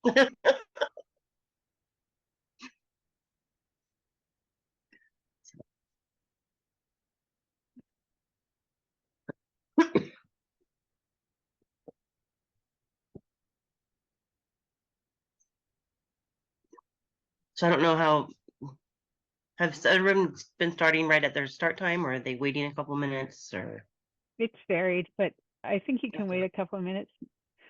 So I don't know how have everyone been starting right at their start time, or are they waiting a couple minutes, or It's varied, but I think you can okay. wait a couple of minutes.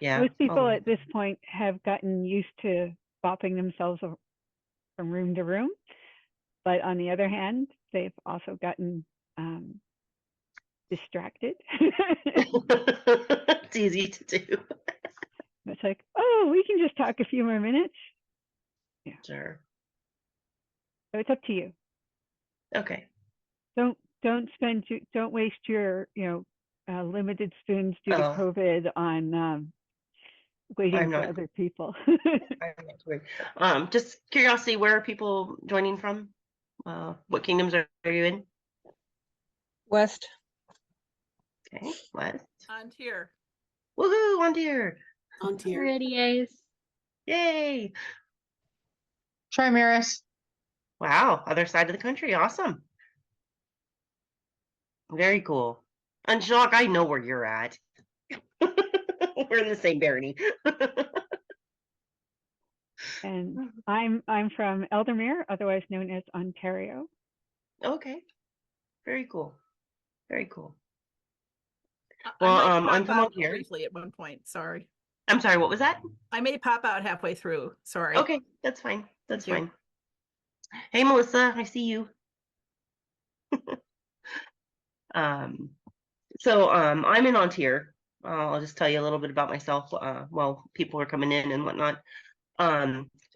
Yeah. Most people at this point have gotten used to bopping themselves from room to room. But on the other hand, they've also gotten distracted. It's easy to do. It's like, oh, we can just talk a few more minutes. Yeah. Sure. So it's up to you. Okay. Don't waste your limited spoons due to Oh, COVID on waiting I'm for not. other people. I'm not worried. Just curiosity, where are people joining from? What kingdoms are you in? West. Okay, West. On tier. Woohoo! On tier. On tier. Ready, Ace. Yay! Trimaris. Wow, other side of the country. Awesome. Very cool. And Jacques, I know where you're at. We're in the same barony. And I'm from Eldermere, otherwise known as Ontario. Okay. Very cool. Very cool. Well, I'm from out here briefly at one point. Sorry. I'm sorry, what was that? I may pop out halfway through. Sorry. Okay, that's fine. That's Thank you. fine. Hey, Melissa, I see you. I'm in Ontier. I'll just tell you a little bit about myself while people are coming in and whatnot.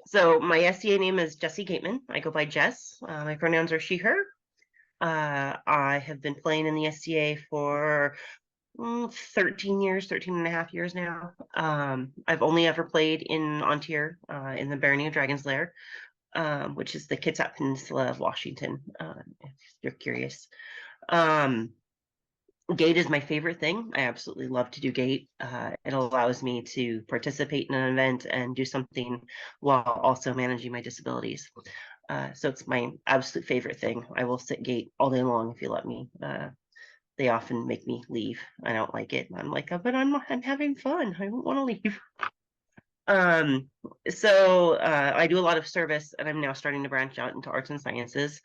So my SCA name is Jess Gateman. I go by Jess. My pronouns are she, her. I have been playing in the SCA for 13 years, 13 and a half years now. I've only ever played in Ontier, in the Barony of Dragon's Lair, which is the Kitsap Peninsula of Washington, if you're curious. Gate is my favorite thing. I absolutely love to do gate. It allows me to participate in an event and do something while also managing my disabilities. So it's my absolute favorite thing. I will sit gate all day long if you let me. They often make me leave. I don't like it. I'm like, oh, but I'm having fun. I don't want to leave. I do a lot of service, and I'm now starting to branch out into arts and sciences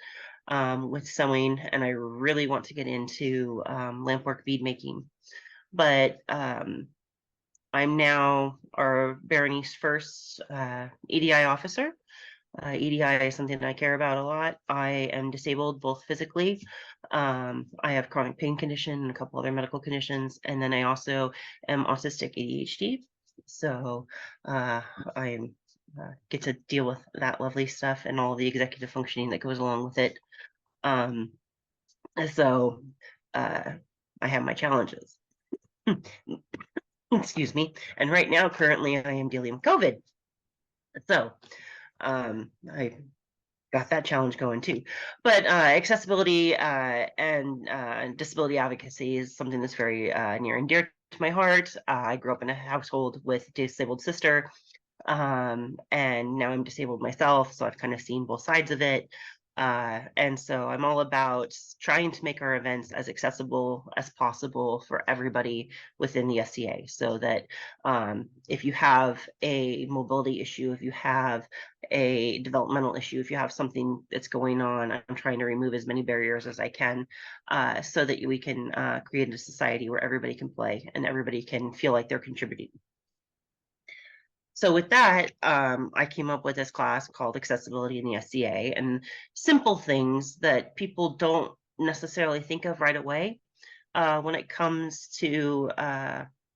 with sewing, and I really want to get into lampwork bead making. But I'm now our Barony's first EDI officer. EDI is something I care about a lot. I am disabled both physically. I have chronic pain condition and a couple other medical conditions, and then I also am autistic ADHD. So I get to deal with that lovely stuff and all the executive functioning that goes along with it. So I have my challenges. Excuse me. And right now, currently, I am dealing with COVID. So I got that challenge going too. But accessibility and disability advocacy is something that's very near and dear to my heart. I grew up in a household with a disabled sister, and now I'm disabled myself, so I've kind of seen both sides of it. And so I'm all about trying to make our events as accessible as possible for everybody within the SCA, so that if you have a mobility issue, if you have a developmental issue, if you have something that's going on, I'm trying to remove as many barriers as I can, so that we can create a society where everybody can play and everybody can feel like they're contributing. So with that, I came up with this class called Accessibility in the SCA, and simple things that people don't necessarily think of right away when it comes to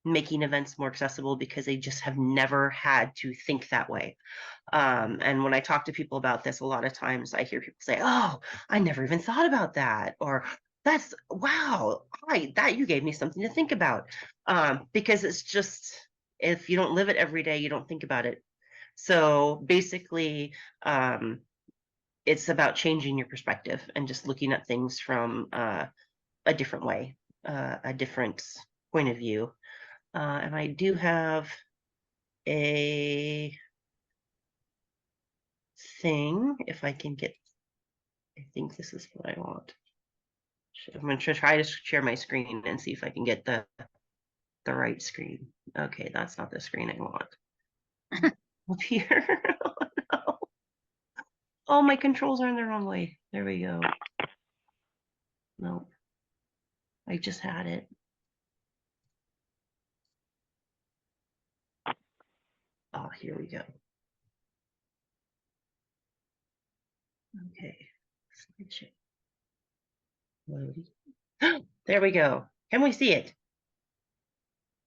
making events more accessible, because they just have never had to think that way. And when I talk to people about this, a lot of times I hear people say, oh, I never even thought about that, or that's, wow, that you gave me something to think about. Because it's just, if you don't live it every day, you don't think about it. So basically, it's about changing your perspective and just looking at things from a different way, a different point of view. And I do have a thing. If I can get, I think this is what I want. I'm going to try to share my screen and see if I can get the right screen. Okay, that's not the screen I want. Up here. Oh, no. Oh, my controls are in the wrong way. There we go. No, I just had it. Oh, here we go. Okay. Slideshow. Loading. There we go. Can we see it?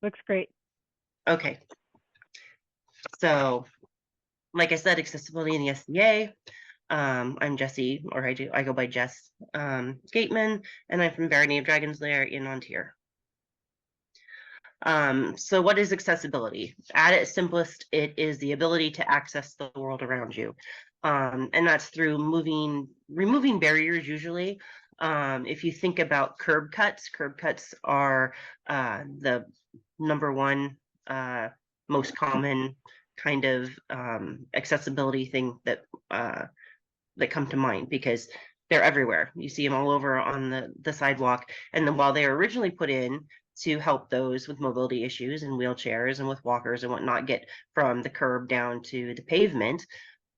Looks great. Okay. So, like I said, accessibility in the SCA. I'm Jessie, or I go by Jess Gateman, and I'm from Barony of Dragon's Lair in Ontario. So what is accessibility? At its simplest, it is the ability to access the world around you. And that's through removing barriers usually. If you think about curb cuts are the number one most common kind of accessibility thing that come to mind, because they're everywhere. You see them all over on the sidewalk. And then while they were originally put in to help those with mobility issues and wheelchairs and with walkers and whatnot get from the curb down to the pavement,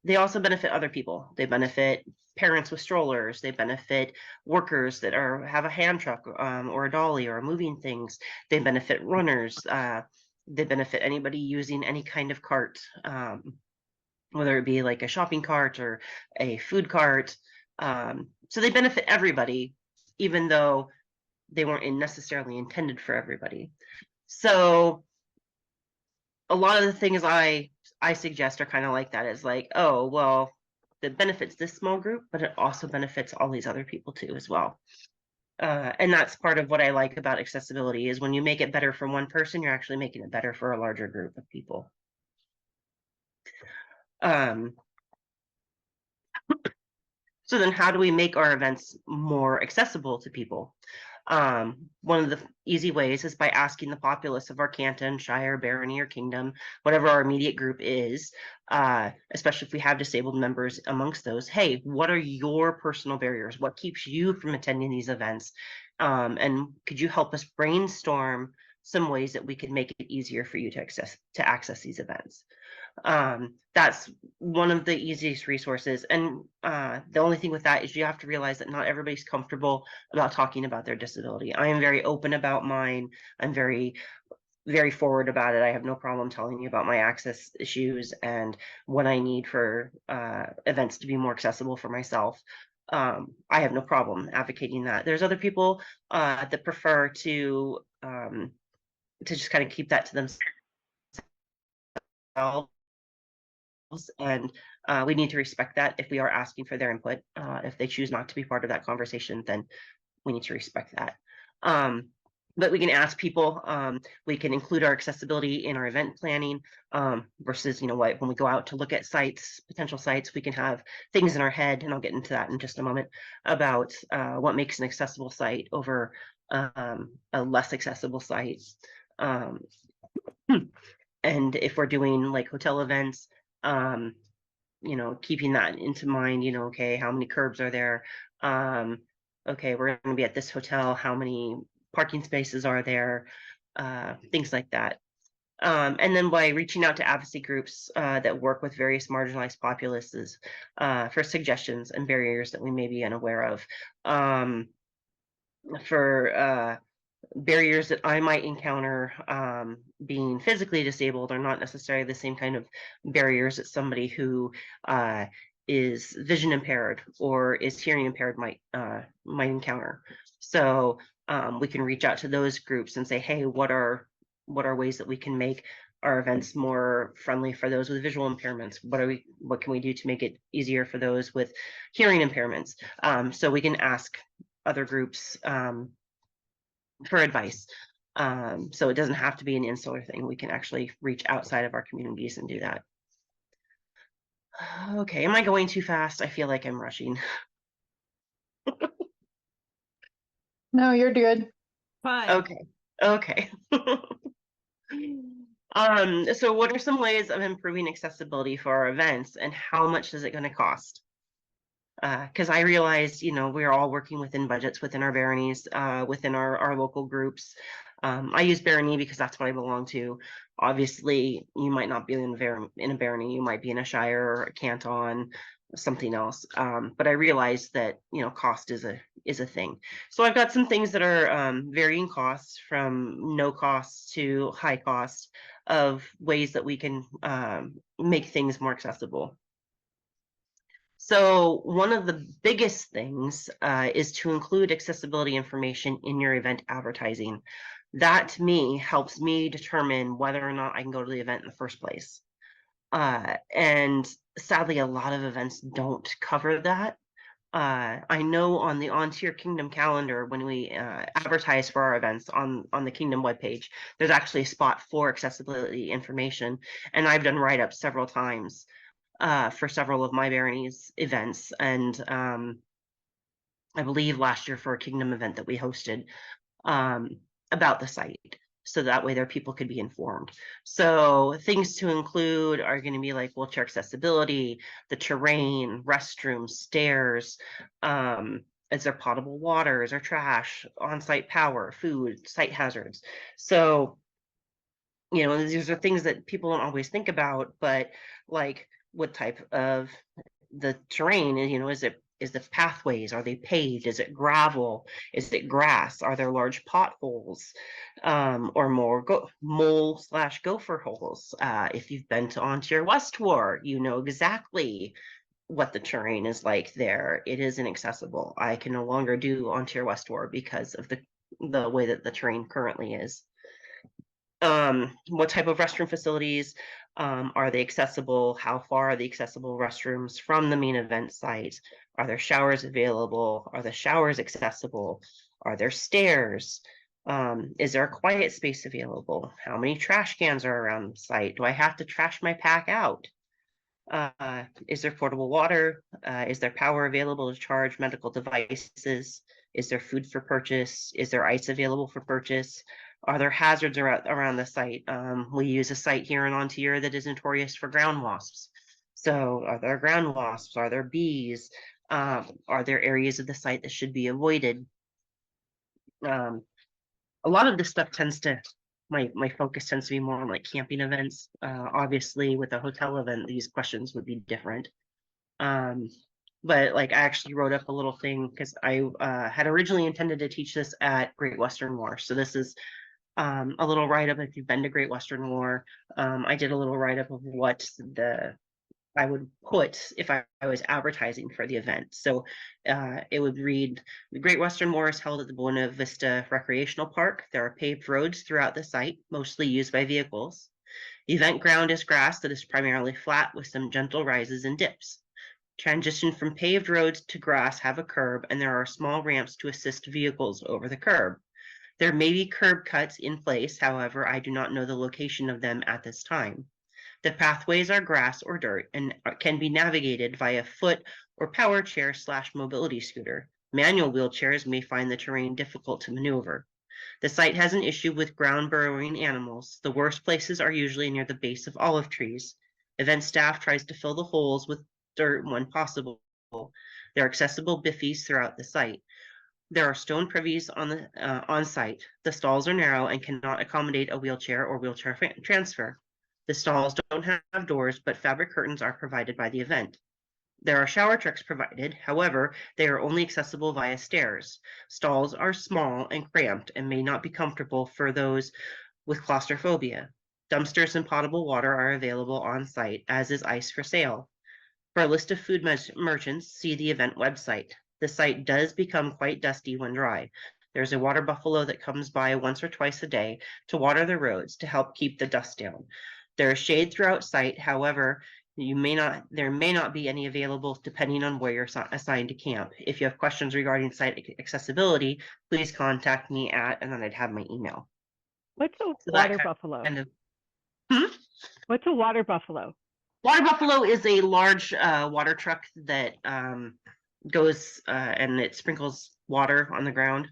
they also benefit other people. They benefit parents with strollers. They benefit workers that have a hand truck or a dolly or moving things. They benefit runners. They benefit anybody using any kind of cart, whether it be like a shopping cart or a food cart. So they benefit everybody, even though they weren't necessarily intended for everybody. So a lot of the things I suggest are kind of like that. Is like, oh, well, it benefits this small group, but it also benefits all these other people too as well. And that's part of what I like about accessibility, is when you make it better for one person, you're actually making it better for a larger group of people. So then how do we make our events more accessible to people? One of the easy ways is by asking the populace of our canton, shire, barony, or kingdom, whatever our immediate group is, especially if we have disabled members amongst those, hey, what are your personal barriers? What keeps you from attending these events? And could you help us brainstorm some ways that we could make it easier for you to access these events? That's one of the easiest resources. And the only thing with that is you have to realize that not everybody's comfortable about talking about their disability. I am very open about mine. I'm very, very forward about it. I have no problem telling you about my access issues and what I need for events to be more accessible for myself. I have no problem advocating that. There's other people that prefer to just kind of keep that to themselves. And we need to respect that if we are asking for their input. If they choose not to be part of that conversation, then we need to respect that. But we can ask people, we can include our accessibility in our event planning versus, when we go out to look at sites, potential sites, we can have things in our head, and I'll get into that in just a moment, about what makes an accessible site over a less accessible site. And if we're doing like hotel events, keeping that into mind, okay, how many curbs are there? Okay, we're going to be at this hotel. How many parking spaces are there? Things like that. And then by reaching out to advocacy groups that work with various marginalized populaces for suggestions and barriers that we may be unaware of. For barriers that I might encounter being physically disabled are not necessarily the same kind of barriers that somebody who is vision impaired or is hearing impaired might encounter. So we can reach out to those groups and say, hey, what are ways that we can make our events more friendly for those with visual impairments? What can we do to make it easier for those with hearing impairments? So we can ask other groups for advice. So it doesn't have to be an insular thing. We can actually reach outside of our communities and do that. Okay, am I going too fast? I feel like I'm rushing. No, you're good. Fine. Okay. So what are some ways of improving accessibility for our events, and how much is it going to cost? Because I realize, we're all working within budgets within our baronies, within our local groups. I use barony because that's what I belong to. Obviously, you might not be in a barony, you might be in a shire or a canton, something else. But I realize that cost is a thing. So I've got some things that are varying costs from no cost to high cost of ways that we can make things more accessible. So one of the biggest things is to include accessibility information in your event advertising. That to me helps me determine whether or not I can go to the event in the first place. And sadly, a lot of events don't cover that. I know on the On-Tier Kingdom calendar, when we advertise for our events on the Kingdom webpage, there's actually a spot for accessibility information. And I've done write-ups several times for several of my baronies events, and I believe last year for a Kingdom event that we hosted about the site, so that way their people could be informed. So things to include are going to be like wheelchair accessibility, the terrain, restrooms, stairs, is there potable water, is there trash, on-site power, food, site hazards. So these are things that people don't always think about, but like what type of the terrain is, is the pathways, are they paved, is it gravel, is it grass, are there large potholes, or more mole/gopher holes. If you've been to On-Tier West War, you know exactly what the terrain is like there. It is inaccessible. I can no longer do On-Tier West War because of the way that the terrain currently is. What type of restroom facilities are they accessible? How far are the accessible restrooms from the main event site? Are there showers available? Are the showers accessible? Are there stairs? Is there a quiet space available? How many trash cans are around the site? Do I have to trash my pack out? Is there portable water? Is there power available to charge medical devices? Is there food for purchase? Is there ice available for purchase? Are there hazards around the site? We use a site here in On-Tier that is notorious for ground wasps. So are there ground wasps? Are there bees? Are there areas of the site that should be avoided? A lot of this stuff tends to, my focus tends to be more on like camping events. Obviously with a hotel event, these questions would be different. But like I actually wrote up a little thing because I had originally intended to teach this at Great Western War. So this is a little write-up if you've been to Great Western War. I did a little write-up of what I would put if I was advertising for the event. So it would read, the Great Western War is held at the Buena Vista Recreational Park. There are paved roads throughout the site, mostly used by vehicles. The event ground is grass that is primarily flat with some gentle rises and dips. Transition from paved roads to grass have a curb, and there are small ramps to assist vehicles over the curb. There may be curb cuts in place, however, I do not know the location of them at this time. The pathways are grass or dirt and can be navigated via foot or power chair/mobility scooter. Manual wheelchairs may find the terrain difficult to maneuver. The site has an issue with ground burrowing animals. The worst places are usually near the base of olive trees. Event staff tries to fill the holes with dirt when possible. There are accessible biffies throughout the site. There are stone privies on site. The stalls are narrow and cannot accommodate a wheelchair or wheelchair transfer. The stalls don't have doors, but fabric curtains are provided by the event. There are shower trucks provided, however, they are only accessible via stairs. Stalls are small and cramped and may not be comfortable for those with claustrophobia. Dumpsters and potable water are available on site, as is ice for sale. For a list of food merchants, see the event website. The site does become quite dusty when dry. There's a water buffalo that comes by once or twice a day to water the roads to help keep the dust down. There is shade throughout site, however, there may not be any available depending on where you're assigned to camp. If you have questions regarding site accessibility, please contact me and then I'd have my email. What's a So water buffalo? What's a water buffalo? Water buffalo is a large water truck that goes and it sprinkles water on the ground.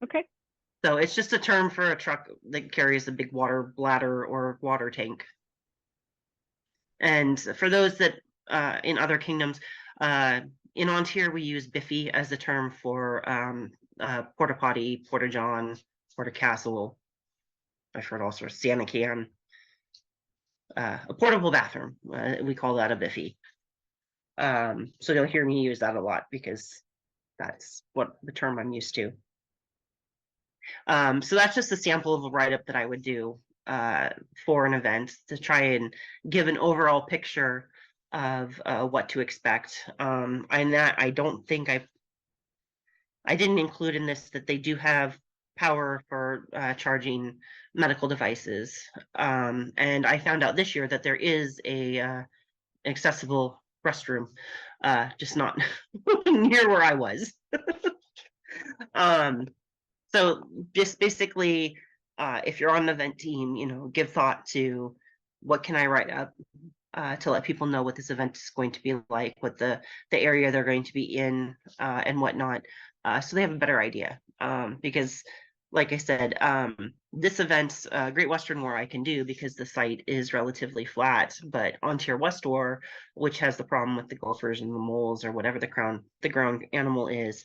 Okay. So it's just a term for a truck that carries a big water bladder or water tank. And for those that in other kingdoms, in Ontario we use biffy as the term for porta potty, porta john, porta castle. I've heard all sorts, Santa can, a portable bathroom. We call that a biffy. So you'll hear me use that a lot because that's what the term I'm used to. So that's just a sample of a write-up that I would do for an event to try and give an overall picture of what to expect. And that I don't think I didn't include in this that they do have power for charging medical devices. And I found out this year that there is a accessible restroom, just not near where I was. So just basically, if you're on an event team, you know, give thought to what can I write up to let people know what this event is going to be like, what the area they're going to be in, and whatnot, so they have a better idea. Because, like I said, this event, Great Western War, I can do because the site is relatively flat, but Ontario West War, which has the problem with the gophers and the moles or whatever the ground animal is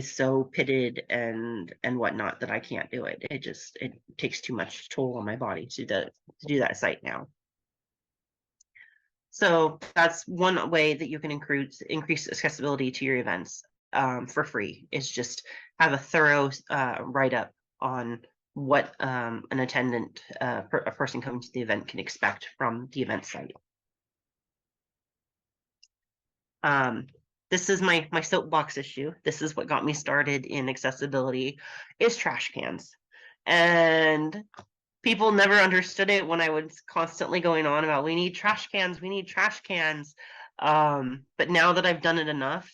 so pitted and whatnot that I can't do it. It takes too much toll on my body to do that site now. So that's one way that you can increase accessibility to your events for free, is just have a thorough write-up on what an attendant, a person coming to the event can expect from the event site. This is my soapbox issue. This is what got me started in accessibility, is trash cans. And people never understood it when I was constantly going on about we need trash cans, we need trash cans. But now that I've done it enough,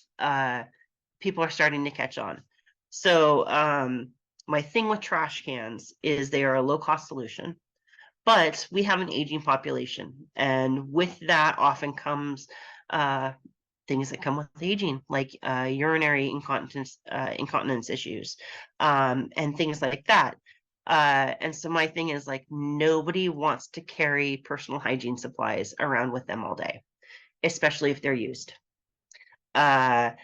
people are starting to catch on. So my thing with trash cans is they are a low-cost solution, but we have an aging population, and with that often comes things that come with aging, like urinary incontinence issues, and things like that. And so my thing is, like, nobody wants to carry personal hygiene supplies around with them all day, especially if they're used. And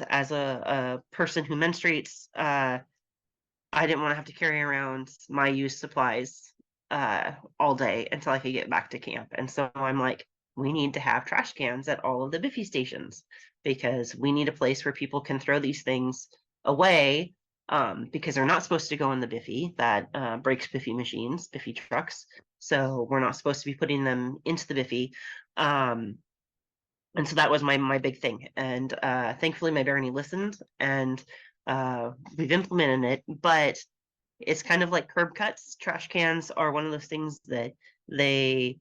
as a person who menstruates, I didn't want to have to carry around my used supplies all day until I could get back to camp. And so I'm like, we need to have trash cans at all of the biffy stations, because we need a place where people can throw these things away, because they're not supposed to go in the biffy. That breaks biffy machines, biffy trucks. So we're not supposed to be putting them into the biffy. And so that was my big thing. And thankfully my Barony listened, and we've implemented it. But it's kind of like curb cuts. Trash cans are one of those things that they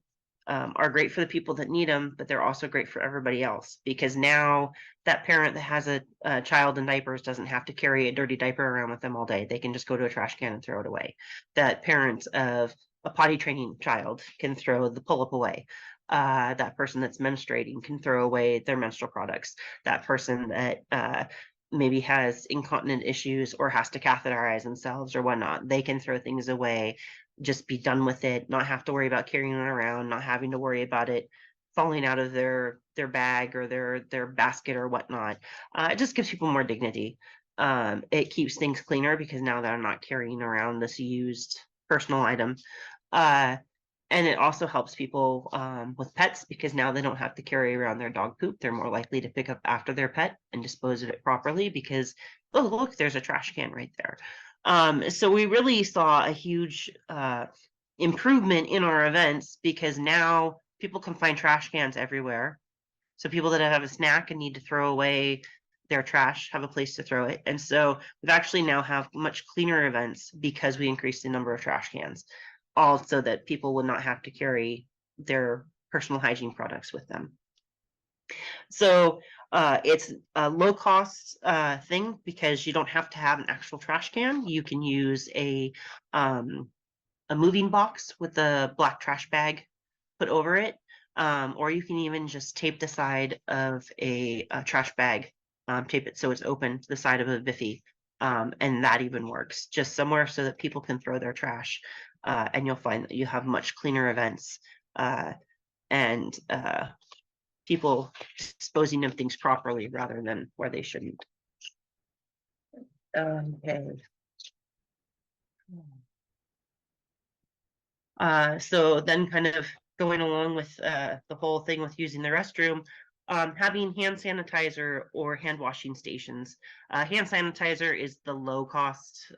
are great for the people that need them, but they're also great for everybody else, because now that parent that has a child in diapers doesn't have to carry a dirty diaper around with them all day. They can just go to a trash can and throw it away. That parent of a potty training child can throw the pull-up away. That person that's menstruating can throw away their menstrual products. That person that maybe has incontinent issues or has to catheterize themselves or whatnot, they can throw things away, just be done with it, not have to worry about carrying it around, not having to worry about it falling out of their bag or their basket or whatnot. It just gives people more dignity. It keeps things cleaner because now they're not carrying around this used personal item. And it also helps people with pets, because now they don't have to carry around their dog poop. They're more likely to pick up after their pet and dispose of it properly because, oh, look, there's a trash can right there. So we really saw a huge improvement in our events, because now people can find trash cans everywhere. So people that have a snack and need to throw away their trash have a place to throw it. And so we've actually now have much cleaner events because we increased the number of trash cans, all so that people would not have to carry their personal hygiene products with them. So it's a low cost thing, because you don't have to have an actual trash can. You can use a moving box with a black trash bag put over it, or you can even just tape the side of a trash bag, tape it so it's open to the side of a biffy, And that even works, just somewhere so that people can throw their trash. And you'll find that you have much cleaner events, and people disposing of things properly rather than where they shouldn't. Okay. So then kind of going along with the whole thing with using the restroom, having hand sanitizer or hand washing stations. Hand sanitizer is the low cost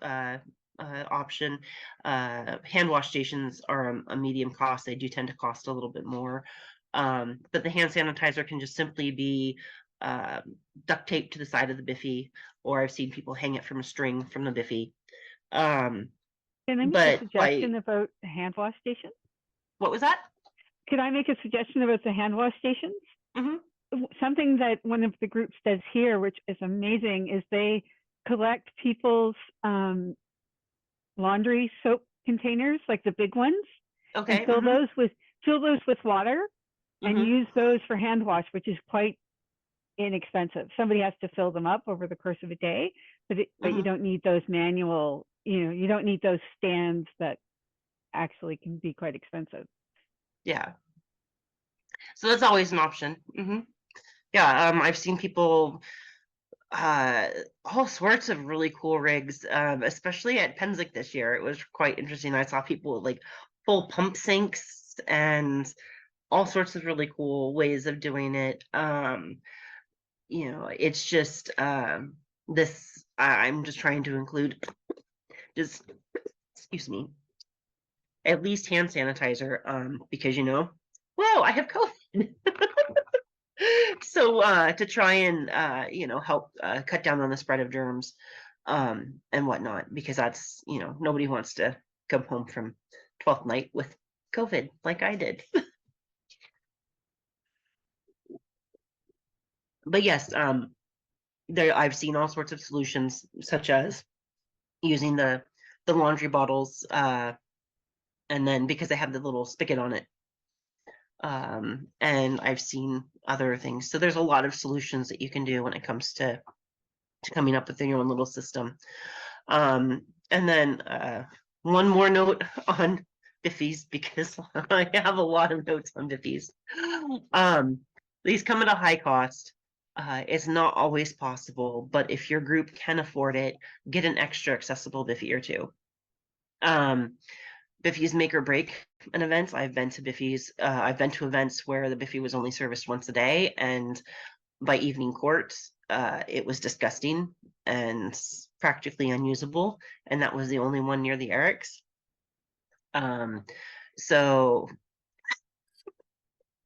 option. Hand wash stations are a medium cost. They do tend to cost a little bit more. But the hand sanitizer can just simply be duct taped to the side of the biffy, or I've seen people hang it from a string from the biffy. Can I make a But suggestion about the hand wash station? what was that? Could I make a suggestion about the hand wash stations? Mhm. Something that one of the groups does here, which is amazing, is they collect people's laundry soap containers, like the big ones, Okay. and fill those with water and Mhm. use those for hand wash, which is quite inexpensive. Somebody has to fill them up over the course of a day, but you Mhm. don't need those manual, you don't need those stands that actually can be quite expensive. Yeah. So that's always an option. Yeah. I've seen people, all sorts of really cool rigs, especially at Penzic this year. It was quite interesting. I saw people with like full pump sinks and all sorts of really cool ways of doing it. It's just this. I'm just trying to include just, excuse me, at least hand sanitizer, because whoa, I have COVID. So to try and help cut down on the spread of germs, and whatnot, because that's nobody wants to come home from 12th night with COVID like I did. But yes, there I've seen all sorts of solutions, such as using the laundry bottles, and then because they have the little spigot on it, and I've seen other things. So there's a lot of solutions that you can do when it comes to coming up with your own little system. And then one more note on Biffies, because I have a lot of notes on Biffies. These come at a high cost. It's not always possible, but if your group can afford it, get an extra accessible Biffy or two. Biffy's make or break an event. I've been to Biffy's. I've been to events where the Biffy was only serviced once a day, and by evening court, it was disgusting and practically unusable, and that was the only one near the Erics. So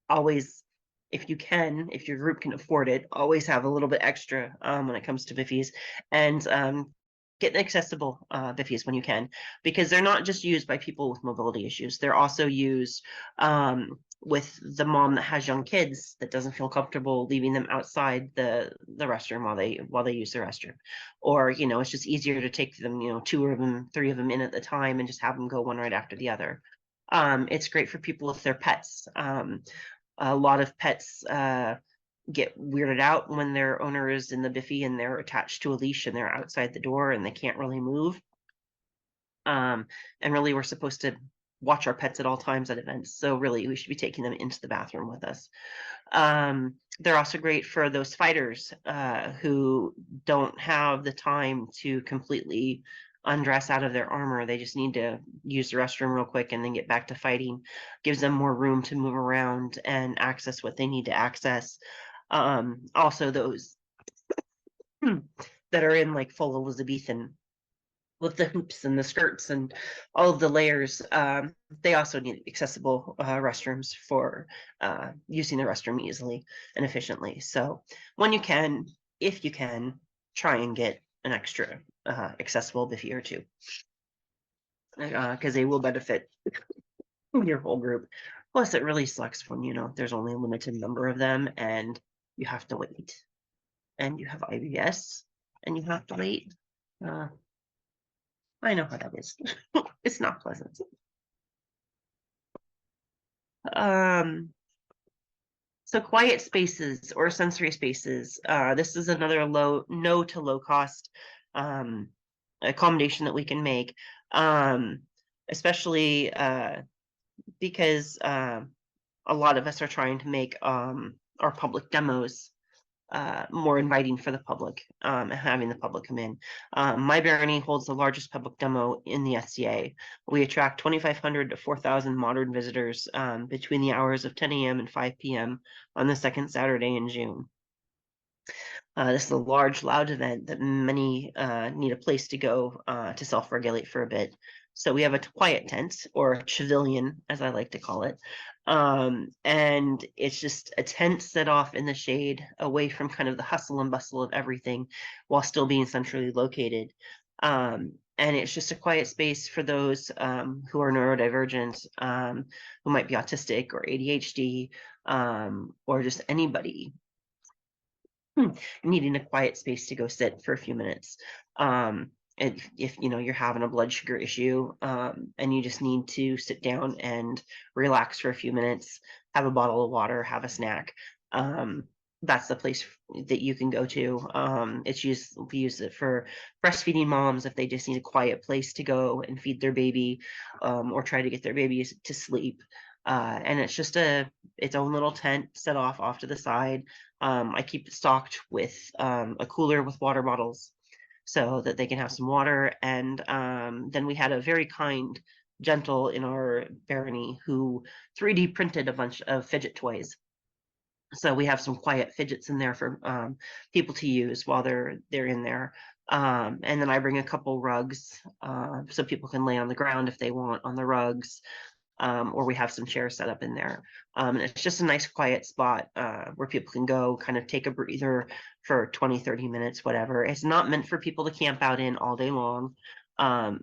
always, if you can, if your group can afford it, always have a little bit extra when it comes to Biffys, and get accessible Biffys when you can, because they're not just used by people with mobility issues. They're also used with the mom that has young kids that doesn't feel comfortable leaving them outside the restroom while they use the restroom, or it's just easier to take them, two of them, three of them in at the time, and just have them go one right after the other. It's great for people with their pets. A lot of pets get weirded out when their owner is in the Biffy and they're attached to a leash and they're outside the door and they can't really move. And really, we're supposed to watch our pets at all times at events. So really, we should be taking them into the bathroom with us. They're also great for those fighters who don't have the time to completely undress out of their armor. They just need to use the restroom real quick and then get back to fighting. Gives them more room to move around and access what they need to access. Also those that are in like full Elizabethan with the hoops and the skirts and all of the layers, they also need accessible restrooms for using the restroom easily and efficiently. So when you can, if you can, try and get an extra accessible Biffy or two, because they will benefit your whole group. Plus, it really sucks when there's only a limited number of them and you have to wait, and you have IBS and you have to wait. I know how that is. It's not pleasant. So quiet spaces or sensory spaces. This is another no to low cost accommodation that we can make, especially because a lot of us are trying to make our public demos more inviting for the public, and having the public come in. My barony holds the largest public demo in the SCA. We attract 2,500 to 4,000 modern visitors between the hours of 10 a.m. and 5 p.m. on the second Saturday in June. This is a large, loud event that many need a place to go to self-regulate for a bit. So we have a quiet tent, or a chavilion, as I like to call it. And it's just a tent set off in the shade, away from kind of the hustle and bustle of everything, while still being centrally located. And it's just a quiet space for those who are neurodivergent, who might be autistic or ADHD, or just anybody needing a quiet space to go sit for a few minutes. If you know you're having a blood sugar issue, and you just need to sit down and relax for a few minutes, have a bottle of water, have a snack, that's the place that you can go to. We use it for breastfeeding moms if they just need a quiet place to go and feed their baby, or try to get their babies to sleep. And it's just its own little tent set off to the side. I keep it stocked with a cooler with water bottles so that they can have some water. And then we had a very kind gentle in our barony who 3D printed a bunch of fidget toys. So we have some quiet fidgets in there for people to use while they're in there. And then I bring a couple rugs so people can lay on the ground if they want on the rugs. Or we have some chairs set up in there. And it's just a nice quiet spot where people can go kind of take a breather for 20, 30 minutes, whatever. It's not meant for people to camp out in all day long.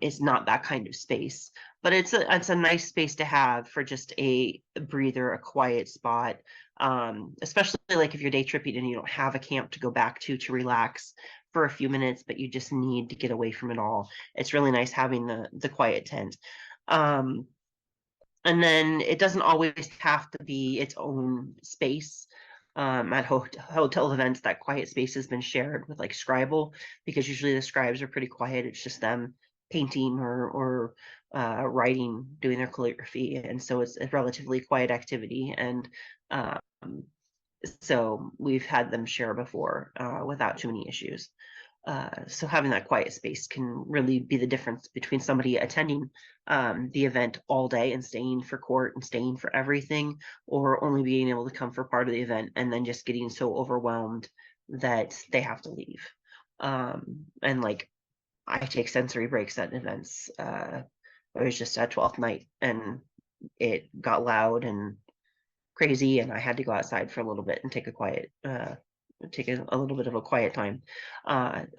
It's not that kind of space, but it's a nice space to have for just a breather, a quiet spot. Especially like if you're day tripping and you don't have a camp to go back to relax for a few minutes, but you just need to get away from it all. It's really nice having the quiet tent. And then it doesn't always have to be its own space. At hotel events, that quiet space has been shared with like Scribble, because usually the scribes are pretty quiet. It's just them painting or writing, doing their calligraphy. And so it's a relatively quiet activity. And so we've had them share before without too many issues. So having that quiet space can really be the difference between somebody attending the event all day and staying for court and staying for everything, or only being able to come for part of the event and then just getting so overwhelmed that they have to leave. And like, I take sensory breaks at events. It was just at 12th night and it got loud and crazy, and I had to go outside for a little bit and take a little bit of a quiet time.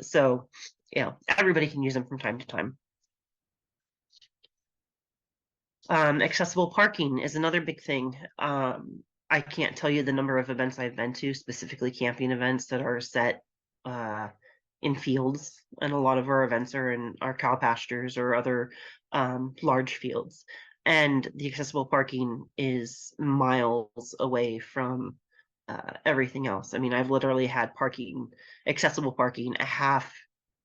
So, you know, everybody can use them from time to time. Accessible parking is another big thing. I can't tell you the number of events I've been to, specifically camping events that are set in fields, and a lot of our events are in our cow pastures or other large fields. And the accessible parking is miles away from everything else. I mean, I've literally had accessible parking a half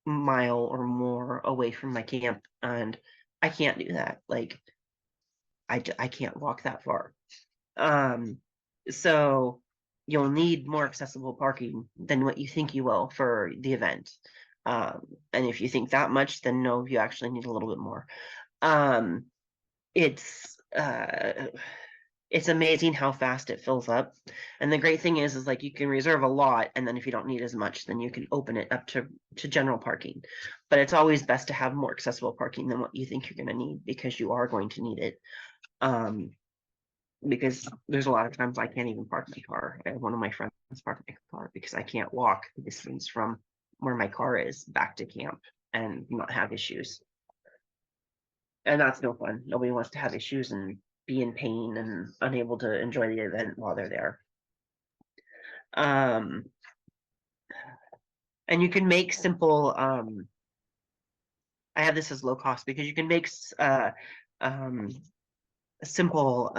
mile or more away from my camp, and I can't do that. Like, I can't walk that far. So you'll need more accessible parking than what you think you will for the event. And if you think that much, then no, you actually need a little bit more. It's amazing how fast it fills up. And the great thing is like you can reserve a lot, and then if you don't need as much, then you can open it up to general parking. But it's always best to have more accessible parking than what you think you're going to need, because you are going to need it. Because there's a lot of times I can't even park my car. I have one of my friends park my car because I can't walk the distance from where my car is back to camp and not have issues. And that's no fun. Nobody wants to have issues and be in pain and unable to enjoy the event while they're there. And you can make simple, I have this as low cost because you can make simple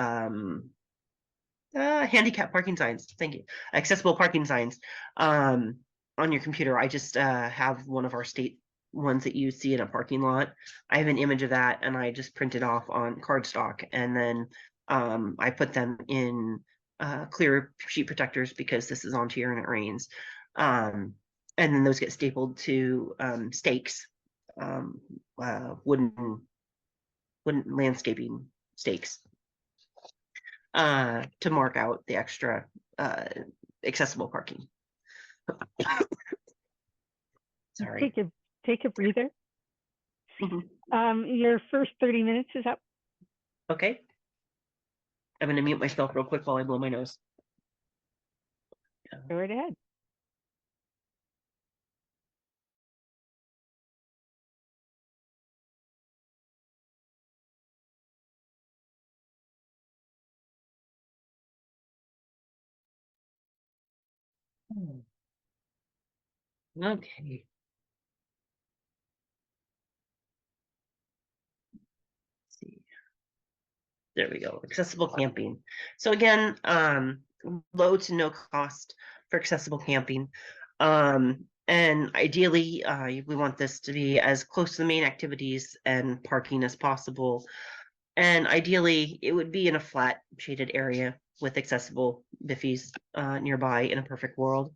handicap parking signs. Thank you. Accessible parking signs on your computer. I just have one of our state ones that you see in a parking lot. I have an image of that, and I just printed off on cardstock, and then I put them in clear sheet protectors because this is Ontario and it rains. And then those get stapled to stakes, wooden landscaping stakes, to mark out the extra accessible parking. Sorry. Take a breather. Mhm. Your first 30 minutes is up. Okay. I'm going to mute myself real quick while I blow my nose. Go right ahead. Okay. Let's see. There we go. Accessible camping. So again, low to no cost for accessible camping. And ideally, we want this to be as close to the main activities and parking as possible. And ideally, it would be in a flat shaded area with accessible biffies nearby in a perfect world,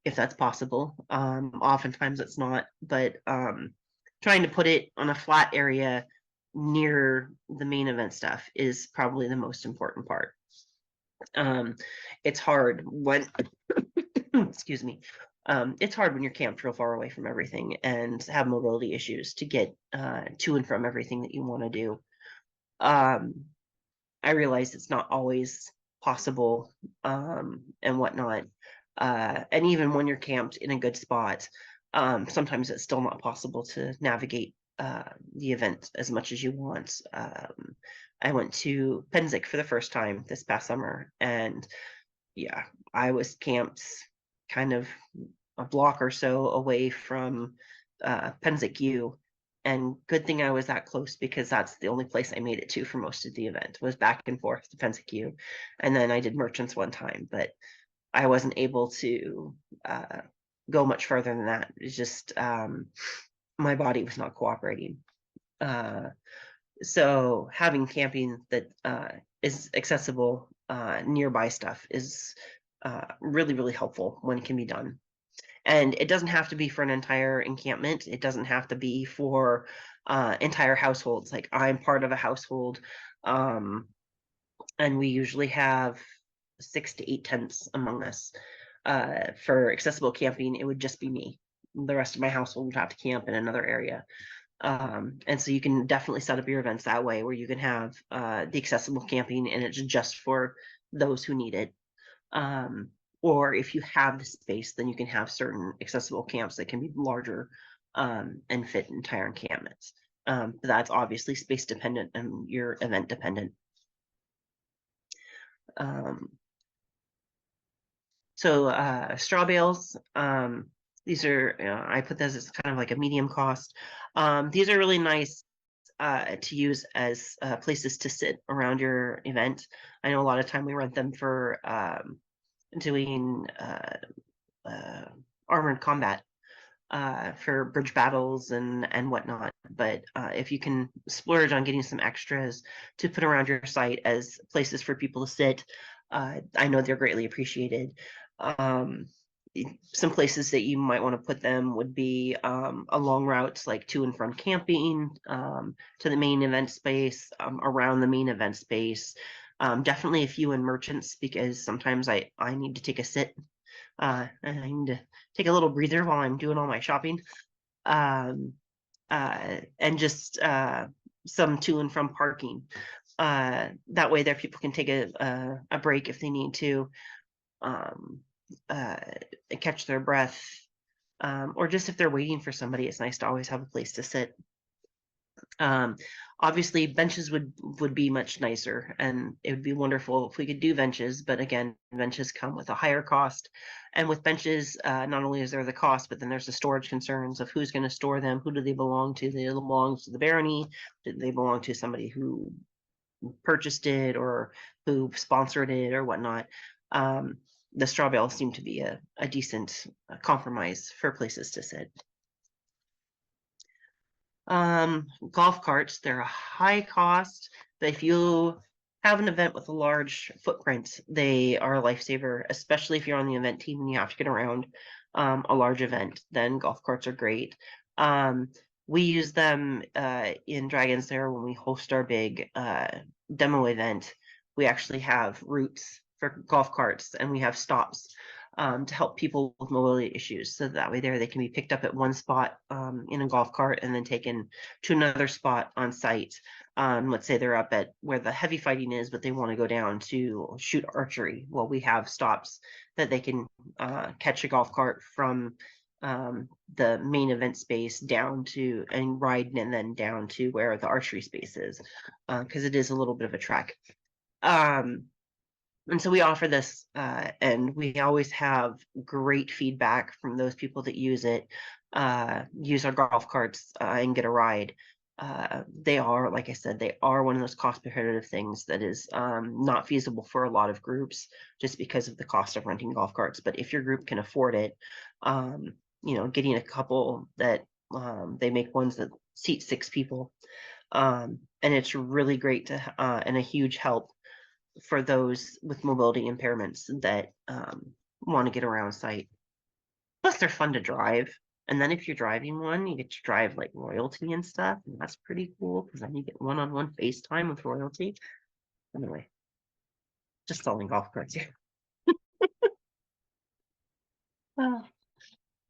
if that's possible. Oftentimes it's not, but trying to put it on a flat area near the main event stuff is probably the most important part. It's hard when, excuse me, it's hard when you're camped real far away from everything and have mobility issues to get to and from everything that you want to do. I realize it's not always possible and whatnot. And even when you're camped in a good spot, sometimes it's still not possible to navigate the event as much as you want. I went to Penzic for the first time this past summer, and yeah, I was camped kind of a block or so away from Penzic U. And good thing I was that close, because that's the only place I made it to for most of the event, was back and forth to Penzic U. And then I did Merchants one time, but I wasn't able to go much further than that. It's just my body was not cooperating. So having camping that is accessible nearby stuff is really, really helpful when it can be done. And it doesn't have to be for an entire encampment. It doesn't have to be for entire households. Like, I'm part of a household, and we usually have 6 to 8 tents among us. For accessible camping, it would just be me. The rest of my household would have to camp in another area. And so you can definitely set up your events that way, where you can have the accessible camping and it's just for those who need it. Or if you have the space, then you can have certain accessible camps that can be larger and fit entire encampments. But that's obviously space dependent and your event dependent. So straw bales, these are, I put this as kind of like a medium cost. These are really nice to use as places to sit around your event. I know a lot of time we rent them for doing armored combat for bridge battles and whatnot. But if you can splurge on getting some extras to put around your site as places for people to sit, I know they're greatly appreciated. Some places that you might want to put them would be along routes like to and from camping, to the main event space, around the main event space. Definitely a few in merchants, because sometimes I need to take a sit. And I need to take a little breather while I'm doing all my shopping. And just some to and from parking. That way there people can take a break if they need to, catch their breath, or just if they're waiting for somebody, it's nice to always have a place to sit. Obviously benches would be much nicer, and it would be wonderful if we could do benches, but again, benches come with a higher cost. And with benches, not only is there the cost, but then there's the storage concerns of who's going to store them, who do they belong to? Do they belong to the barony? Do they belong to somebody who purchased it or who sponsored it or whatnot? The straw bales seem to be a decent compromise for places to sit. Golf carts, they're a high cost, but if you have an event with a large footprint, they are a lifesaver, especially if you're on the event team and you have to get around a large event, then golf carts are great. We use them in Dragon's Lair when we host our big demo event. We actually have routes for golf carts and we have stops to help people with mobility issues. So that way they can be picked up at one spot in a golf cart and then taken to another spot on site. Let's say they're up at where the heavy fighting is, but they want to go down to shoot archery. Well, we have stops that they can catch a golf cart from the main event space down to and ride and then down to where the archery space is, because it is a little bit of a trek. And so we offer this, and we always have great feedback from those people that use it, use our golf carts and get a ride. They are, like I said, they are one of those cost prohibitive things that is not feasible for a lot of groups just because of the cost of renting golf carts. But if your group can afford it, getting a couple that they make ones that seat 6 people, and it's really great to and a huge help for those with mobility impairments that want to get around site. Plus, they're fun to drive. And then if you're driving one, you get to drive like royalty and stuff. And that's pretty cool because then you get one-on-one FaceTime with royalty. Anyway, just selling golf carts here.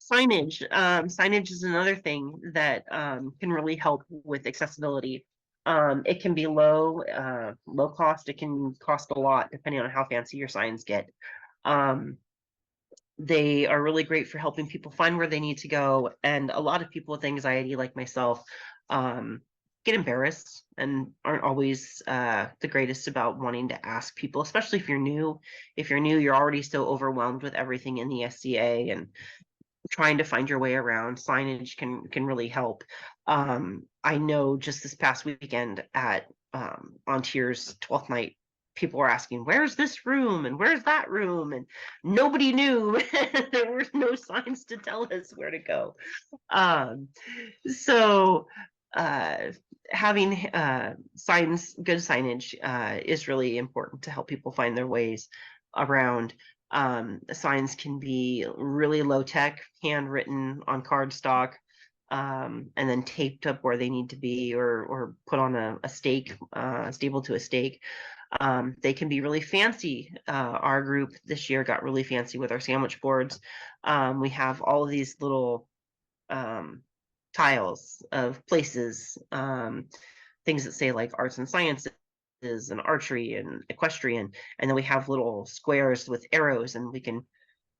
Signage. Signage is another thing that can really help with accessibility. It can be low cost. It can cost a lot depending on how fancy your signs get. They are really great for helping people find where they need to go. And a lot of people with anxiety, like myself, get embarrassed and aren't always the greatest about wanting to ask people, especially if you're new. If you're new, you're already so overwhelmed with everything in the SCA and trying to find your way around. Signage can really help. I know just this past weekend at on Tier's 12th night, people were asking, where's this room and where's that room, and nobody knew. There were no signs to tell us where to go. So having good signage is really important to help people find their ways around. The signs can be really low tech, handwritten on cardstock, and then taped up where they need to be, or put on a stake, stapled to a stake. They can be really fancy. Our group this year got really fancy with our sandwich boards. We have all of these little tiles of places, things that say like arts and sciences and archery and equestrian, and then we have little squares with arrows, and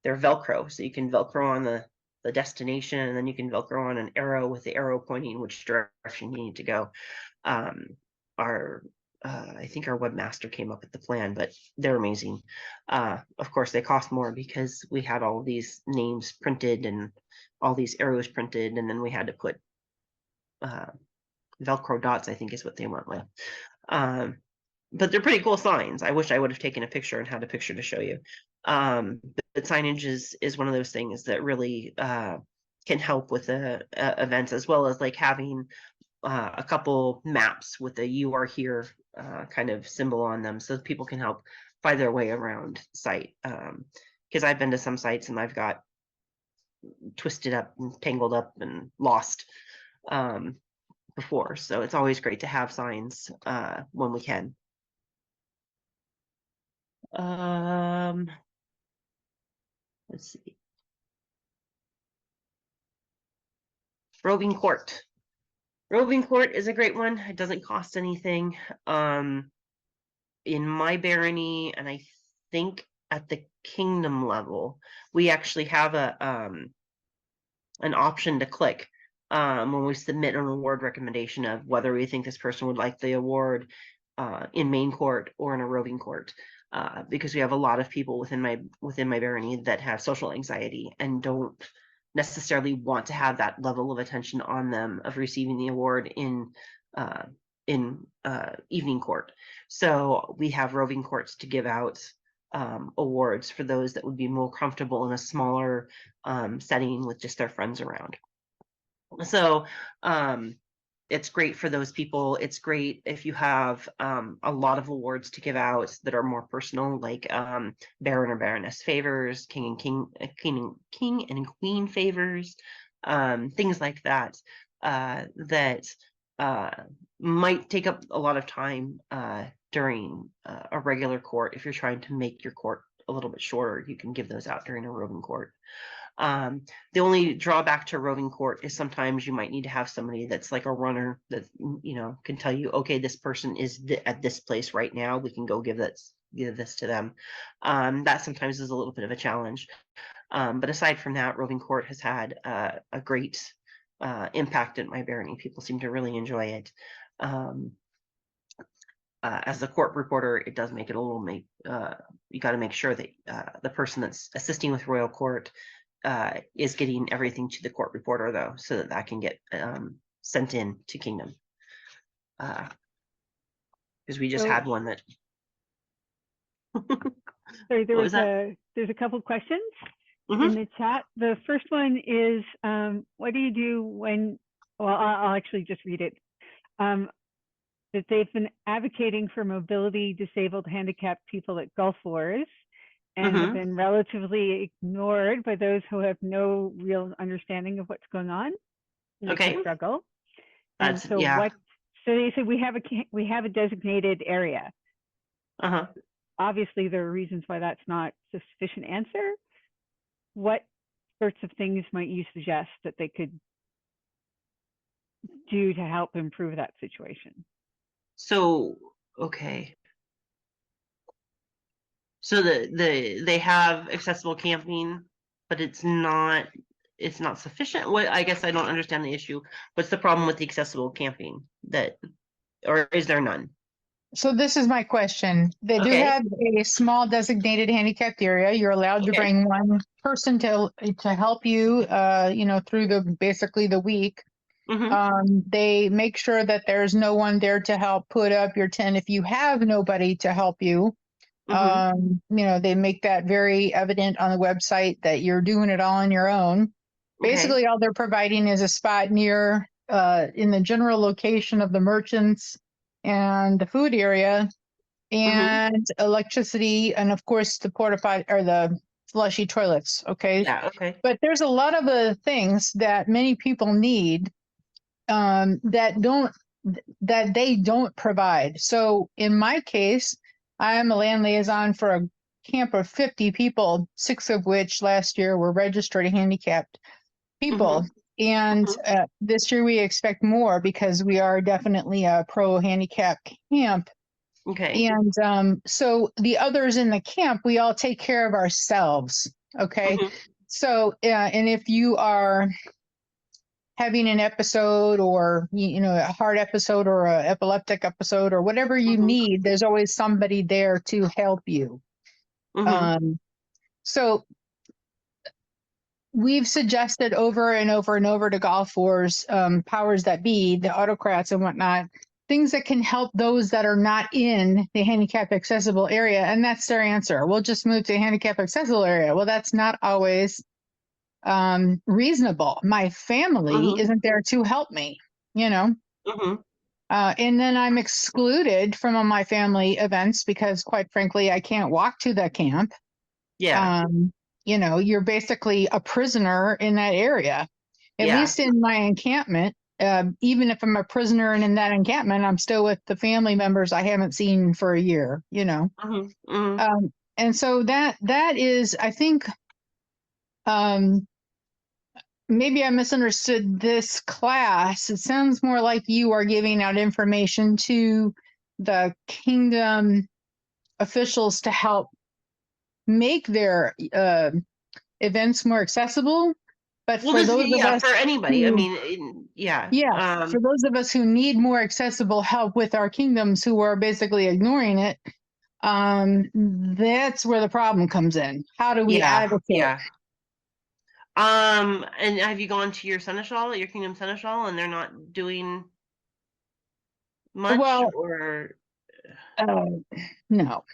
they're Velcro, so you can Velcro on the destination, and then you can Velcro on an arrow with the arrow pointing which direction you need to go. I think our webmaster came up with the plan, but they're amazing. Of course, they cost more because we had all these names printed and all these arrows printed, and then we had to put Velcro dots, I think is what they went with. But they're pretty cool signs. I wish I would have taken a picture and had a picture to show you. But signage is one of those things that really can help with the events, as well as like having a couple maps with a "you are here" kind of symbol on them, so people can help find their way around site. Because I've been to some sites and I've got twisted up and tangled up and lost before, so it's always great to have signs when we can. Let's see. Roving court. Roving court is a great one. It doesn't cost anything. In my barony, and I think at the kingdom level, we actually have an option to click when we submit an award recommendation of whether we think this person would like the award in main court or in a roving court. Because we have a lot of people within my barony that have social anxiety and don't necessarily want to have that level of attention on them of receiving the award in evening court. So we have roving courts to give out awards for those that would be more comfortable in a smaller setting with just their friends around. So it's great for those people. It's great if you have a lot of awards to give out that are more personal, like Baron or Baroness favors, King and Queen favors, things like that. That might take up a lot of time during a regular court. If you're trying to make your court a little bit shorter, you can give those out during a roving court. The only drawback to roving court is sometimes you might need to have somebody that's like a runner that, you know, can tell you, okay, this person is at this place right now. We can go give this to them. That sometimes is a little bit of a challenge. But aside from that, roving court has had a great impact at my barony. People seem to really enjoy it. As the court reporter, it does make it a little, you got to make sure that the person that's assisting with royal court is getting everything to the court reporter, though, so that that can get sent in to Kingdom. Because we just So- had one that. Sorry, What was there's a couple questions Mhm. in the chat. The first one is, what do you do when, well, I'll actually just read it. That they've been advocating for mobility disabled handicapped people at Gulf Wars and have Mhm. been relatively ignored by those who have no real understanding of what's going on. It's Okay. a struggle. And That's, so yeah. so they said we have a designated area. Uh-huh. Obviously, there are reasons why that's not a sufficient answer. What sorts of things might you suggest that they could do to help improve that situation? So, okay. So they have accessible camping, but it's not sufficient. What, I guess I don't understand the issue. What's the problem with the accessible camping or is there none? So this is my question. They do Okay. have a small designated handicapped area. You're allowed to Okay. bring one person to help you, through basically the week. Mhm. They make sure that there's no one there to help put up your tent if you have nobody to help you. Mhm. They make that very evident on the website that you're doing it all on your own. Okay. Basically, all they're providing is a spot near, in the general location of the merchants and the food area, and electricity, and of course the porta potty or the flushy toilets. Okay. Yeah, okay. But there's a lot of things that many people need, that they don't provide. So in my case, I am a land liaison for a camp of 50 people, 6 of which last year were registered handicapped people. And this year we expect more because we are definitely a pro handicap camp. Okay. And so the others in the camp, we all take care of ourselves. Okay. Mhm. So, and if you are having an episode or, a heart episode or a epileptic episode or whatever you Mhm. need, there's always somebody there to help you. Mhm. So we've suggested over and over and over to Golf Wars, powers that be, the autocrats and whatnot, things that can help those that are not in the handicap accessible area. And that's their answer. We'll just move to a handicap accessible area. Well, that's not always reasonable. My family Mhm. isn't there to help me, Mhm. and then I'm excluded from all my family events because, quite frankly, I can't walk to the camp. Yeah. You're basically a prisoner in that area. At Yeah. least in my encampment, even if I'm a prisoner and in that encampment, I'm still with the family members I haven't seen for a year, Mhm. Mhm. And so that is, I think, maybe I misunderstood this class. It sounds more like you are giving out information to the kingdom officials to help make their events more accessible. But Well, for this, those of yeah, us for anybody. I who, mean, yeah. for those of us who need more accessible help with our kingdoms, who are basically ignoring it, that's where the problem comes in. How do we Yeah. advocate? Yeah. And have you gone to your seneschal, your kingdom seneschal, and they're not doing much, Well, or no.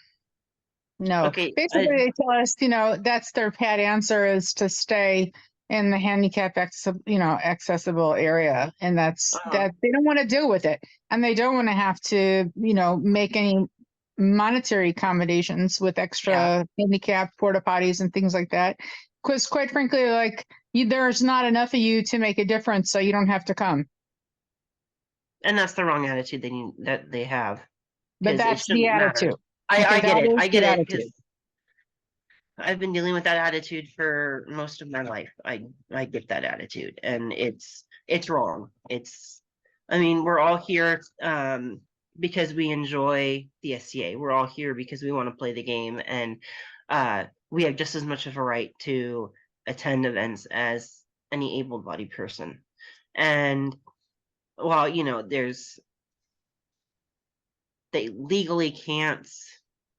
No, okay? basically they tell us, that's their pat answer is to stay in the handicap accessible area, and that's that they don't want to deal with it, and they don't want to have to make any monetary accommodations with extra handicap porta potties and things like that, because quite frankly, like there's not enough of you to make a difference, so you don't have to come. And that's the wrong attitude they have. But 'Cause it that's the shouldn't matter. attitude. I get it. I get it. Attitude. 'Cause I've been dealing with that attitude for most of my life. I get that attitude, and it's wrong. I mean, we're all here because we enjoy the SCA. We're all here because we want to play the game, and we have just as much of a right to attend events as any able-bodied person. And while they legally can't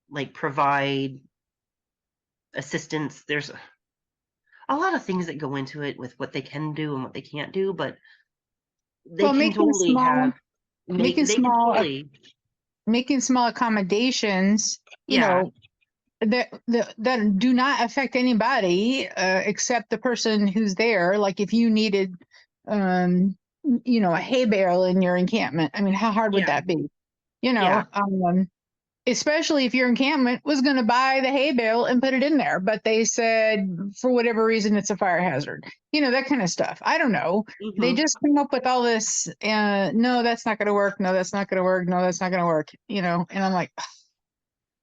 like provide assistance, there's a lot of things that go into it with what they can do and what they can't do, but they can totally making small accommodations, that do not affect anybody except the person who's there. Like if you needed a hay bale in your encampment, I mean, how hard would that be? Especially if your encampment was going to buy the hay bale and put it in there, but they said for whatever reason it's a fire hazard, that kind of stuff. I don't know. They just came up with all this, no, that's not going to work. No, that's not going to work. No, that's not going to work. And I'm like,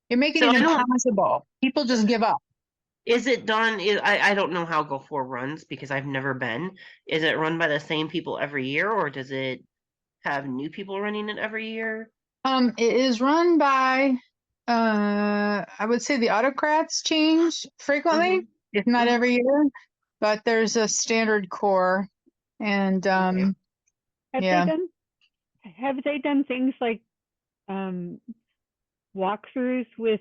you're making it impossible. People just give up. Is it done? I don't know how Gulf War runs because I've never been. Is it run by the same people every year, or does it have new people running it every year? It is run by, I would say the autocrats change frequently, if not every year, but there's a standard core, and have they done things like walkthroughs with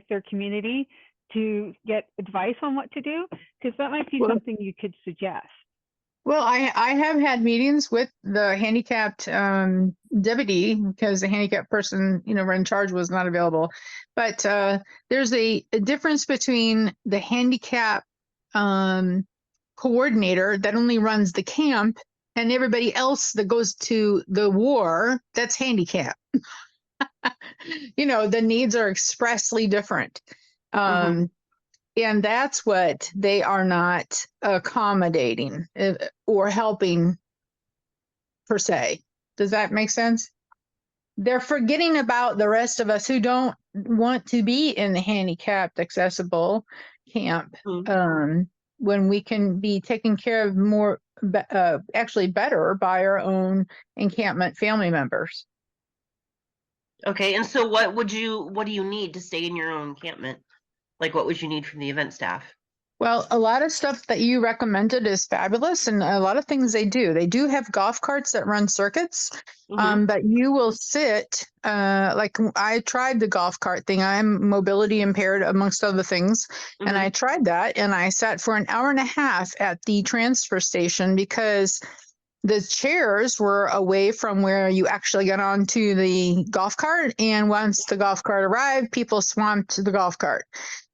their community to get advice on what to do? Because that might be something you could suggest. Well, I have had meetings with the handicapped deputy because the handicapped person, in charge was not available. But there's a difference between the handicap coordinator that only runs the camp and everybody else that goes to the war that's handicapped. The needs are expressly different. And that's what they are not accommodating or helping per se. Does that make sense? They're forgetting about the rest of us who don't want to be in the handicapped accessible camp when we can be taken care of more, actually better by our own encampment family members. Okay, and so what do you need to stay in your own encampment? Like, what would you need from the event staff? Well, a lot of stuff that you recommended is fabulous, and a lot of things they do. They do have golf carts that run circuits, but you will sit, like I tried the golf cart thing. I'm mobility impaired, amongst other things, and I tried that, and I sat for an hour and a half at the transfer station because the chairs were away from where you actually got onto the golf cart. And once the golf cart arrived, people swamped the golf cart.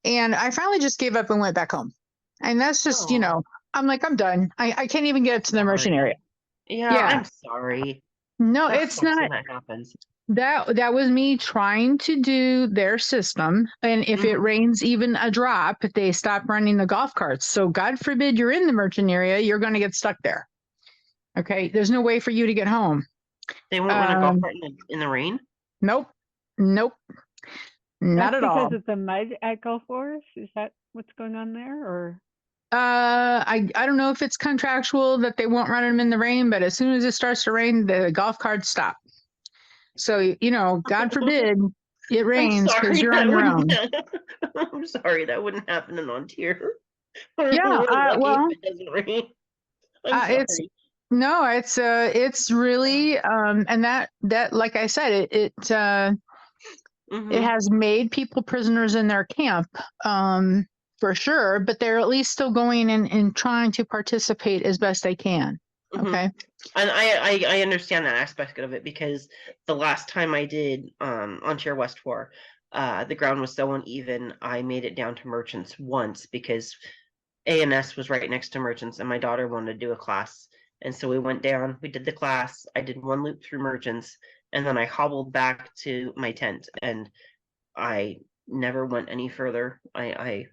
And I finally just gave up and went back home. And that's just, I'm like, I'm done. I can't even get up to the immersion area. Yeah, I'm sorry. No, it's not. That happens. That was me trying to do their system. And if it rains even a drop, they stop running the golf carts. So God forbid you're in the immersion area, you're going to get stuck there. Okay, there's no way for you to get home. They won't run a golf cart in the rain? Nope. Not at all. Because of the mud at Gulf Wars? Is that what's going on there, or? I don't know if it's contractual that they won't run them in the rain, but as soon as it starts to rain, the golf carts stop. So, God forbid it rains because you're on your own. I'm sorry, that wouldn't happen in Ontario. Yeah, well, if it doesn't rain. it's really and that like I said, it has made people prisoners in their camp for sure, but they're at least still going and trying to participate as best they can. Okay, and I understand that aspect of it because the last time I did Ontario West 4, the ground was so uneven. I made it down to merchants once because A&S was right next to Merchants, and my daughter wanted to do a class. And so we went down, we did the class. I did one loop through Merchants, and then I hobbled back to my tent, and I never went any further. I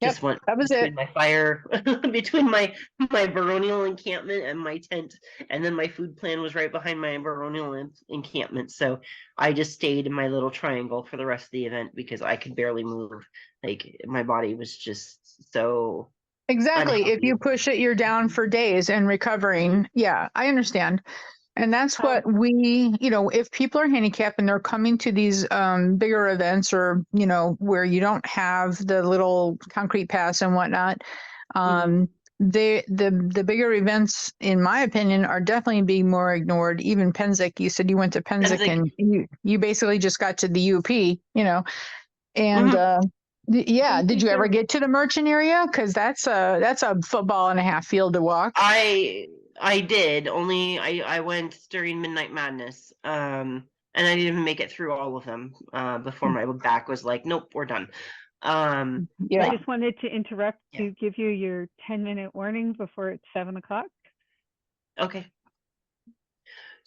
Yep, just went that was between it. my fire, between my baronial encampment and my tent, and then my food plan was right behind my baronial encampment. So I just stayed in my little triangle for the rest of the event because I could barely move. Like my body was just so Exactly. If unhealthy. you push it, you're down for days and recovering. Yeah, I understand. And that's what we, if people are handicapped and they're coming to these bigger events, or, where you don't have the little concrete paths and whatnot, the bigger events, in my opinion, are definitely being more ignored. Even Penzic, you said you went to Penzic and you basically just got to the UP, and yeah, did you ever get to the Merchant area? Because that's a football and a half field to walk. I did, only I went during Midnight Madness. And I didn't even make it through all of them before my back was like, nope, we're done. Yeah. I just wanted to interrupt Yeah. to give you your 10-minute warning before it's 7 o'clock. Okay.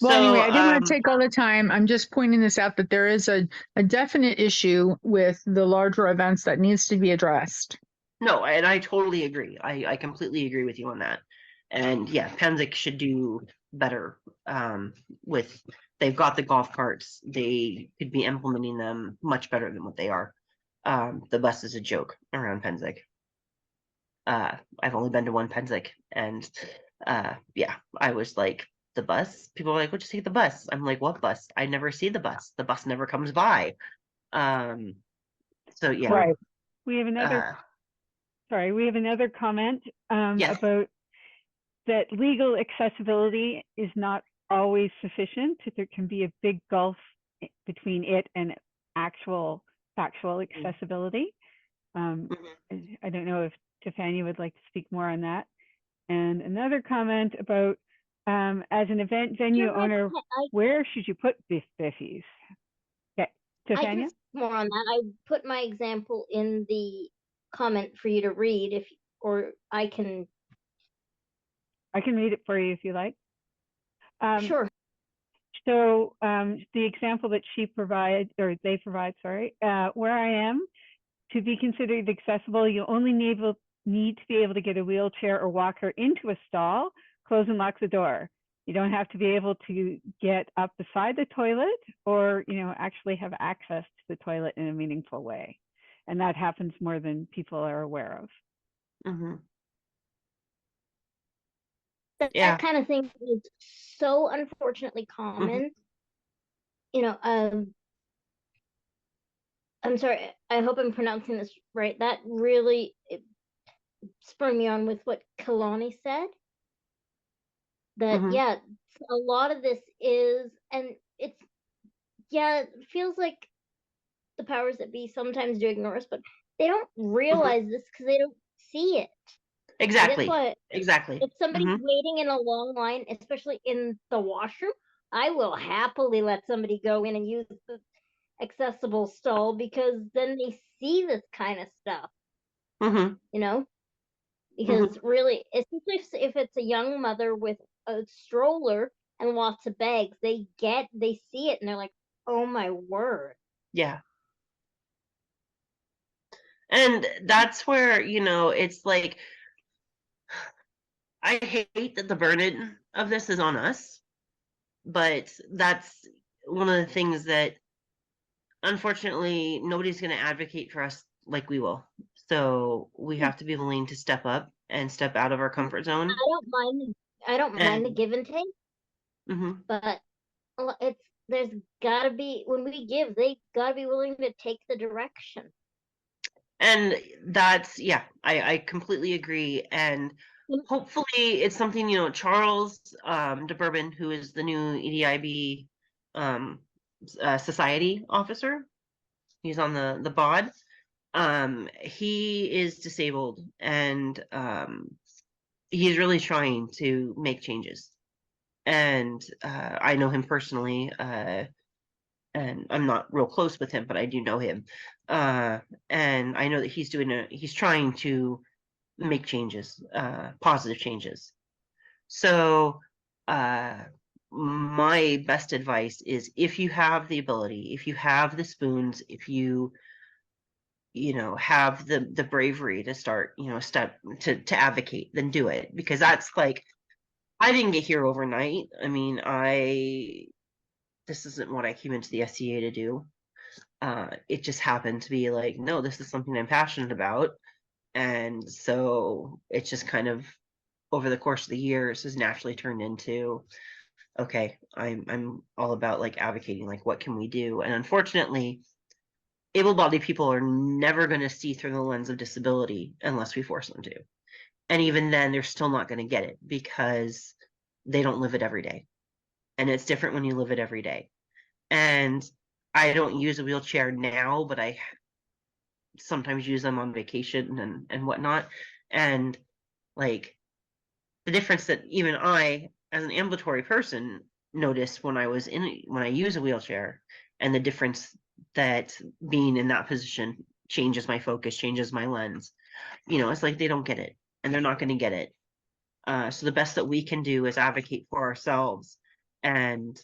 Well, So, anyway, I didn't want to take all the time. I'm just pointing this out, that there is a definite issue with the larger events that needs to be addressed. no, and I totally agree. I completely agree with you on that. And yeah, Penzic should do better with, they've got the golf carts. They could be implementing them much better than what they are. The bus is a joke around Penzic. I've only been to one Penzic, and yeah, I was like, the bus? People are like, we'll just take the bus. I'm like, what bus? I never see the bus. The bus never comes by. So yeah. Right. We have another, we have another comment Yes. about that legal accessibility is not always sufficient. There can be a big gulf between it and actual factual accessibility. I don't know if Tiffany would like to speak more on that. And another comment about, as an event venue owner, where should you put biffies? Okay, Tiffany? I can speak more on that. I put my example in the comment for you to read, or I can read it for you if you like. Sure. So the example that she provides, or they provide, where I am, to be considered accessible, you only need to be able to get a wheelchair or walker into a stall, close and lock the door. You don't have to be able to get up beside the toilet, or actually have access to the toilet in a meaningful way. And that happens more than people are aware of. That kind of thing is so unfortunately common. I'm sorry, I hope I'm pronouncing this right. That really spurred me on with what Kalani said. That yeah, a lot of this is, and it feels like the powers that be sometimes do ignore us, but they don't realize this because they don't see it. Exactly. That's why, exactly. if somebody's waiting in a long line, especially in the washroom, I will happily let somebody go in and use the accessible stall, because then they see this kind of stuff. Because really, especially if it's a young mother with a stroller and lots of bags, they see it and they're like, oh my word. Yeah. And that's where, it's like, I hate that the burden of this is on us, but that's one of the things that, unfortunately, nobody's going to advocate for us like we will. So we have to be willing to step up and step out of our comfort zone. I don't mind the give and take, but there's gotta be, when we give, they gotta be willing to take the direction. And that's, I completely agree. And hopefully it's something, Charles DeBourbon, who is the new EDIB society officer, he's on the bod. He is disabled, and he's really trying to make changes. And I know him personally, and I'm not real close with him, but I do know him. And I know that he's trying to make changes, positive changes. So my best advice is, if you have the ability, if you have the spoons, if you have the bravery to start, step to advocate, then do it, because that's like, I didn't get here overnight. I mean, this isn't what I came into the SCA to do. It just happened to be like, no, this is something I'm passionate about. And so it's just kind of, over the course of the years, has naturally turned into, okay, I'm all about like advocating, like, what can we do? And unfortunately, able-bodied people are never going to see through the lens of disability unless we force them to. And even then, they're still not going to get it, because they don't live it every day. And it's different when you live it every day. And I don't use a wheelchair now, but I sometimes use them on vacation and whatnot. And like, the difference that even I, as an ambulatory person, noticed when I use a wheelchair, and the difference that being in that position changes my focus, changes my lens. It's like, they don't get it, and they're not going to get it. So the best that we can do is advocate for ourselves and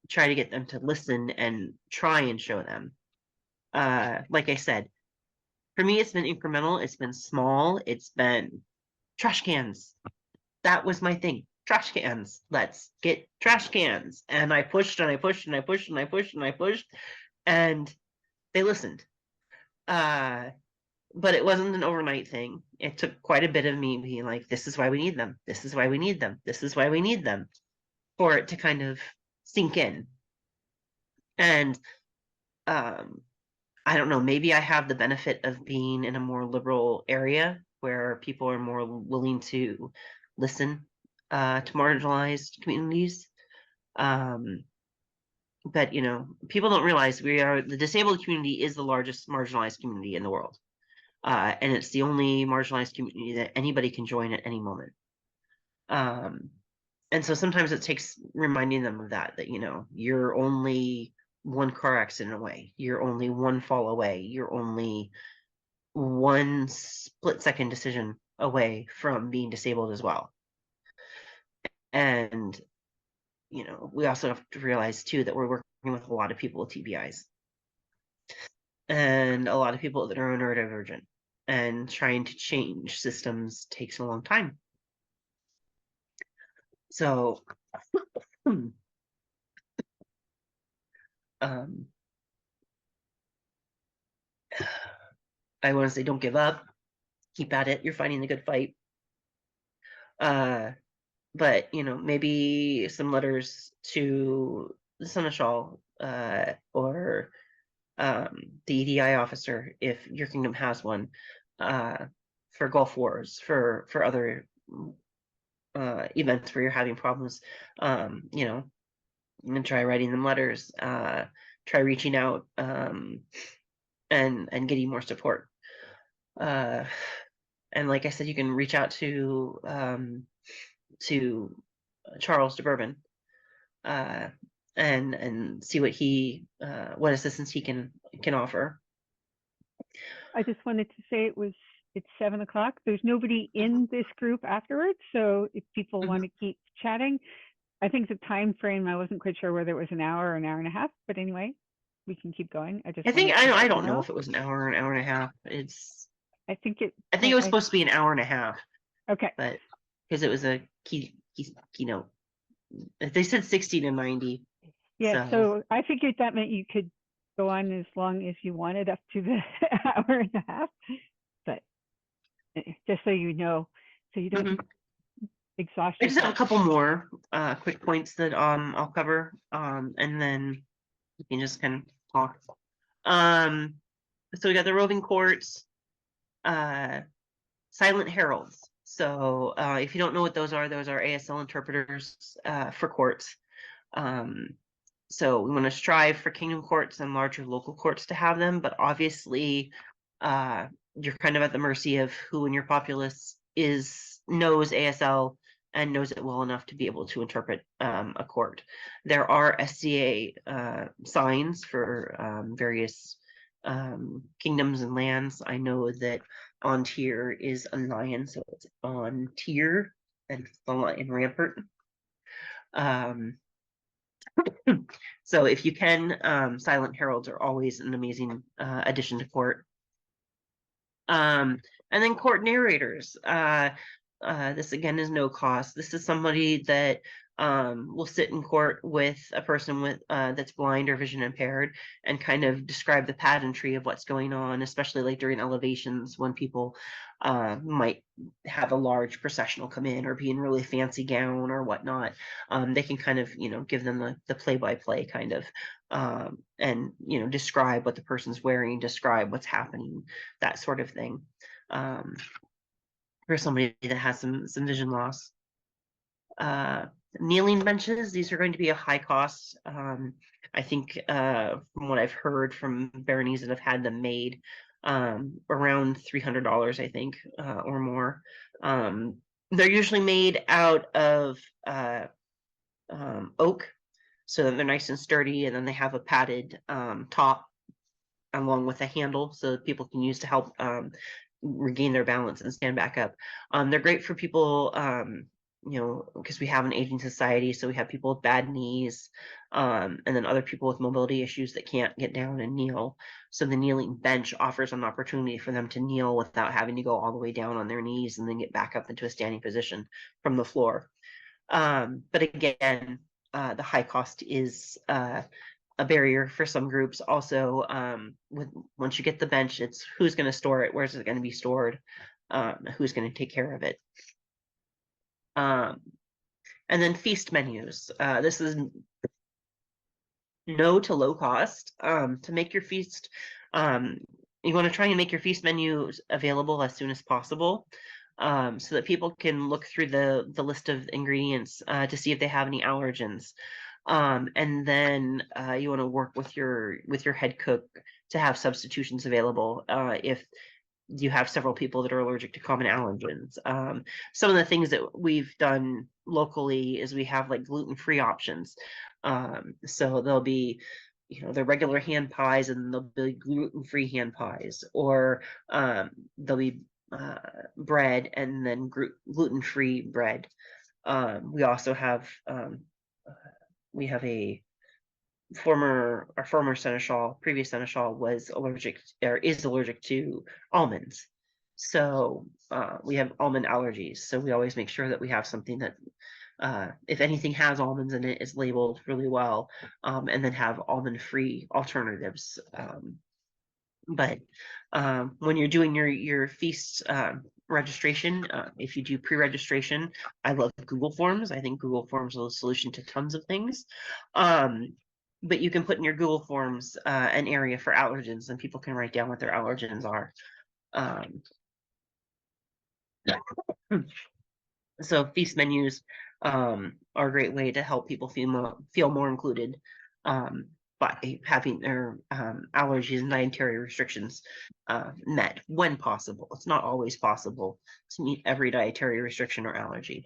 try to get them to listen and try and show them. Like I said, for me, it's been incremental. It's been small. It's been trash cans. That was my thing. Trash cans. Let's get trash cans. And I pushed and I pushed and I pushed and I pushed and I pushed, and they listened. But it wasn't an overnight thing. It took quite a bit of me being like, this is why we need them. This is why we need them. This is why we need them, for it to kind of sink in. And I don't know, maybe I have the benefit of being in a more liberal area where people are more willing to listen to marginalized communities. But people don't realize the disabled community is the largest marginalized community in the world. And it's the only marginalized community that anybody can join at any moment. And so sometimes it takes reminding them of that you're only one car accident away. You're only one fall away. You're only one split-second decision away from being disabled as well. And, we also have to realize too that we're working with a lot of people with TBIs and a lot of people that are neurodivergent, and trying to change systems takes a long time. So, I want to say, don't give up. Keep at it. You're fighting the good fight. But maybe some letters to the Seneschal, or the EDI officer, if your kingdom has one, for Gulf Wars, for other events where you're having problems. And try writing them letters. Try reaching out, and getting more support. And like I said, you can reach out to Charles de Bourbon, and see what assistance he can offer. I just wanted to say it's 7 o'clock. There's nobody in this group afterwards, so if people want to keep chatting, I think the time frame, I wasn't quite sure whether it was an hour or an hour and a half, but anyway, we can keep going. I don't know if it was an hour or an hour and a half. I think it was supposed to be an hour and a half. Okay. But because it was a keynote, they said 60 to 90. Yeah, so I figured that meant you could go on as long as you wanted, up to the hour and a half. But just so you know, so you don't exhaust I just have a yourself. couple more quick points that I'll cover, and then we can just kind of talk. So we got the roving courts, silent heralds. So if you don't know what those are ASL interpreters for courts. So we want to strive for kingdom courts and larger local courts to have them, but obviously you're kind of at the mercy of who in your populace knows ASL and knows it well enough to be able to interpret a court. There are SCA signs for various kingdoms and lands. I know that on tier is a lion, so it's on tier and it's the lion rampart. So if you can, silent heralds are always an amazing addition to court. And then court narrators. This again is no cost. This is somebody that will sit in court with a person with that's blind or vision impaired and kind of describe the pageantry of what's going on, especially like during elevations when people might have a large processional come in or be in really fancy gown or whatnot. They can kind of, give them the play-by-play kind of and, describe what the person's wearing, describe what's happening, that sort of thing. For somebody that has some vision loss. Kneeling benches, these are going to be a high cost. I think from what I've heard from Berenice that have had them made, around $300, I think, or more. They're usually made out of oak, so that they're nice and sturdy, and then they have a padded top along with a handle so that people can use to help regain their balance and stand back up. They're great for people, because we have an aging society, so we have people with bad knees, and then other people with mobility issues that can't get down and kneel. So the kneeling bench offers an opportunity for them to kneel without having to go all the way down on their knees and then get back up into a standing position from the floor. But again, the high cost is a barrier for some groups. Also, once you get the bench, it's who's going to store it, where's it going to be stored, who's going to take care of it. And then feast menus. This is no to low cost. To make your feast, you want to try and make your feast menus available as soon as possible, so that people can look through the list of ingredients to see if they have any allergens. And then you want to work with your head cook to have substitutions available if you have several people that are allergic to common allergens. Some of the things that we've done locally is we have like gluten-free options. So there'll be, the regular hand pies and there'll be gluten-free hand pies, or there'll be bread and then gluten-free bread. We also have we have our former seneschal, previous seneschal was allergic or is allergic to almonds. So we have almond allergies. So we always make sure that we have something that if anything has almonds in it is labeled really well, and then have almond-free alternatives. But when you're doing your feast registration, if you do pre-registration, I love Google Forms. I think Google Forms is a solution to tons of things. But you can put in your Google Forms an area for allergens, and people can write down what their allergens are. So feast menus are a great way to help people feel more included by having their allergies and dietary restrictions met when possible. It's not always possible to meet every dietary restriction or allergy.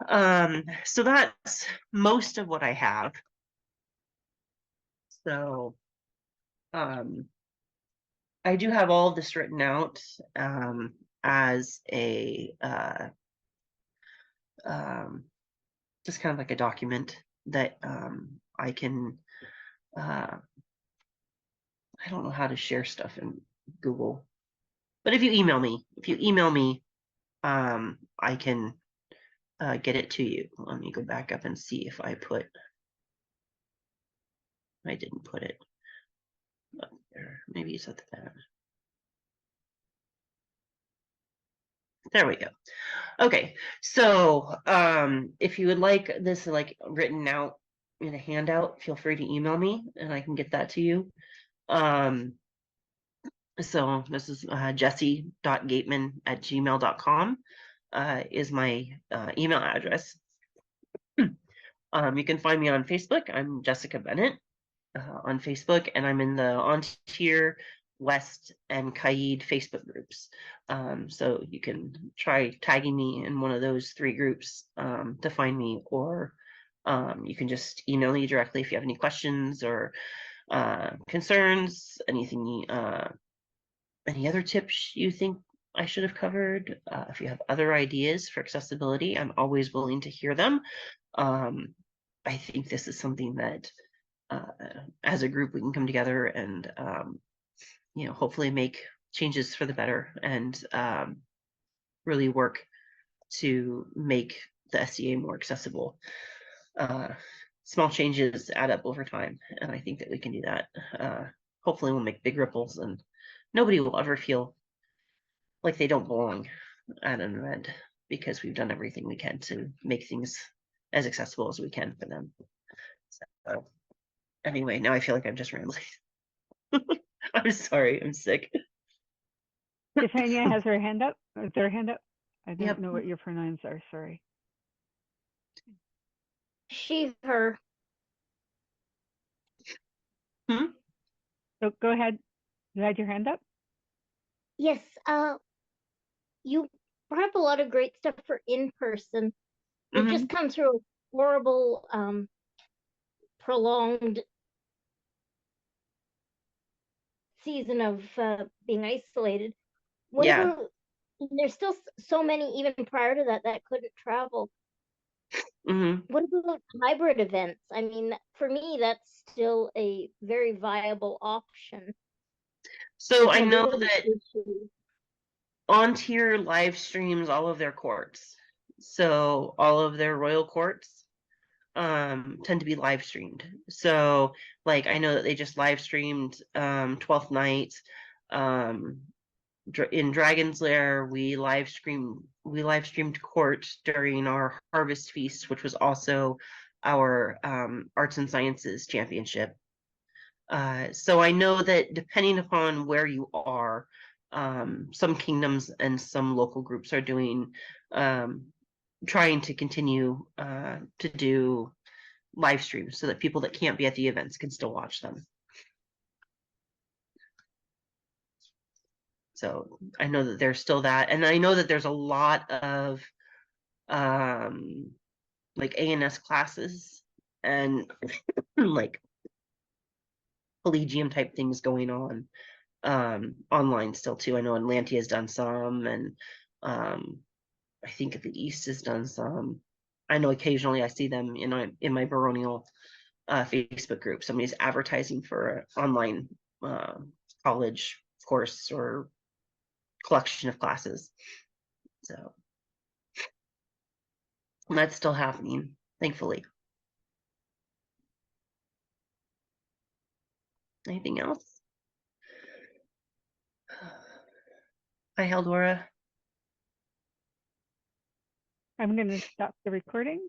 So that's most of what I have. So I do have all of this written out as a just kind of like a document that I can I don't know how to share stuff in Google, but if you email me, I can get it to you. Let me go back up and see if I didn't put it up there. Maybe it's at the end. There we go. Okay, so if you would like this like written out in a handout, feel free to email me and I can get that to you. So this is jessie.gateman@gmail.com is my email address. You can find me on Facebook. I'm Jessica Bennett on Facebook, and I'm in the On Tier, West, and Kaid Facebook groups. So you can try tagging me in one of those three groups to find me, or you can just email me directly if you have any questions or concerns, anything, any other tips you think I should have covered? If you have other ideas for accessibility, I'm always willing to hear them. I think this is something that as a group we can come together and hopefully make changes for the better and really work to make the SCA more accessible. Small changes add up over time, and I think that we can do that. Hopefully we'll make big ripples and nobody will ever feel like they don't belong at an event because we've done everything we can to make things as accessible as we can for them. So anyway, now I feel like I'm just rambling. I'm sorry, I'm sick. Stefania has her hand up. Is there a hand up? I don't Yep. know what your pronouns are. Sorry. She, her. So go ahead. You had your hand up? Yes, you brought up a lot of great stuff for in person. We've just come through a horrible, prolonged season of being isolated. What Yeah. about, there's still so many even prior to that that couldn't travel. What about hybrid events? I mean, for me, that's still a very viable option. So with I know mobility that issues. On Tier live streams all of their courts. So all of their royal courts tend to be live streamed. So like I know that they just live streamed 12th night. In Dragon's Lair, we live streamed court during our harvest feast, which was also our arts and sciences championship. So I know that depending upon where you are, some kingdoms and some local groups are doing trying to continue to do live streams so that people that can't be at the events can still watch them. So I know that there's still that, and I know that there's a lot of like ANS classes and like collegium type things going on online still too. I know Atlantia has done some, and I think the East has done some. I know occasionally I see them in my baronial Facebook group. Somebody's advertising for an online college course or collection of classes. So that's still happening, thankfully. Anything else? Hi, Heldora. I'm going to stop the recording.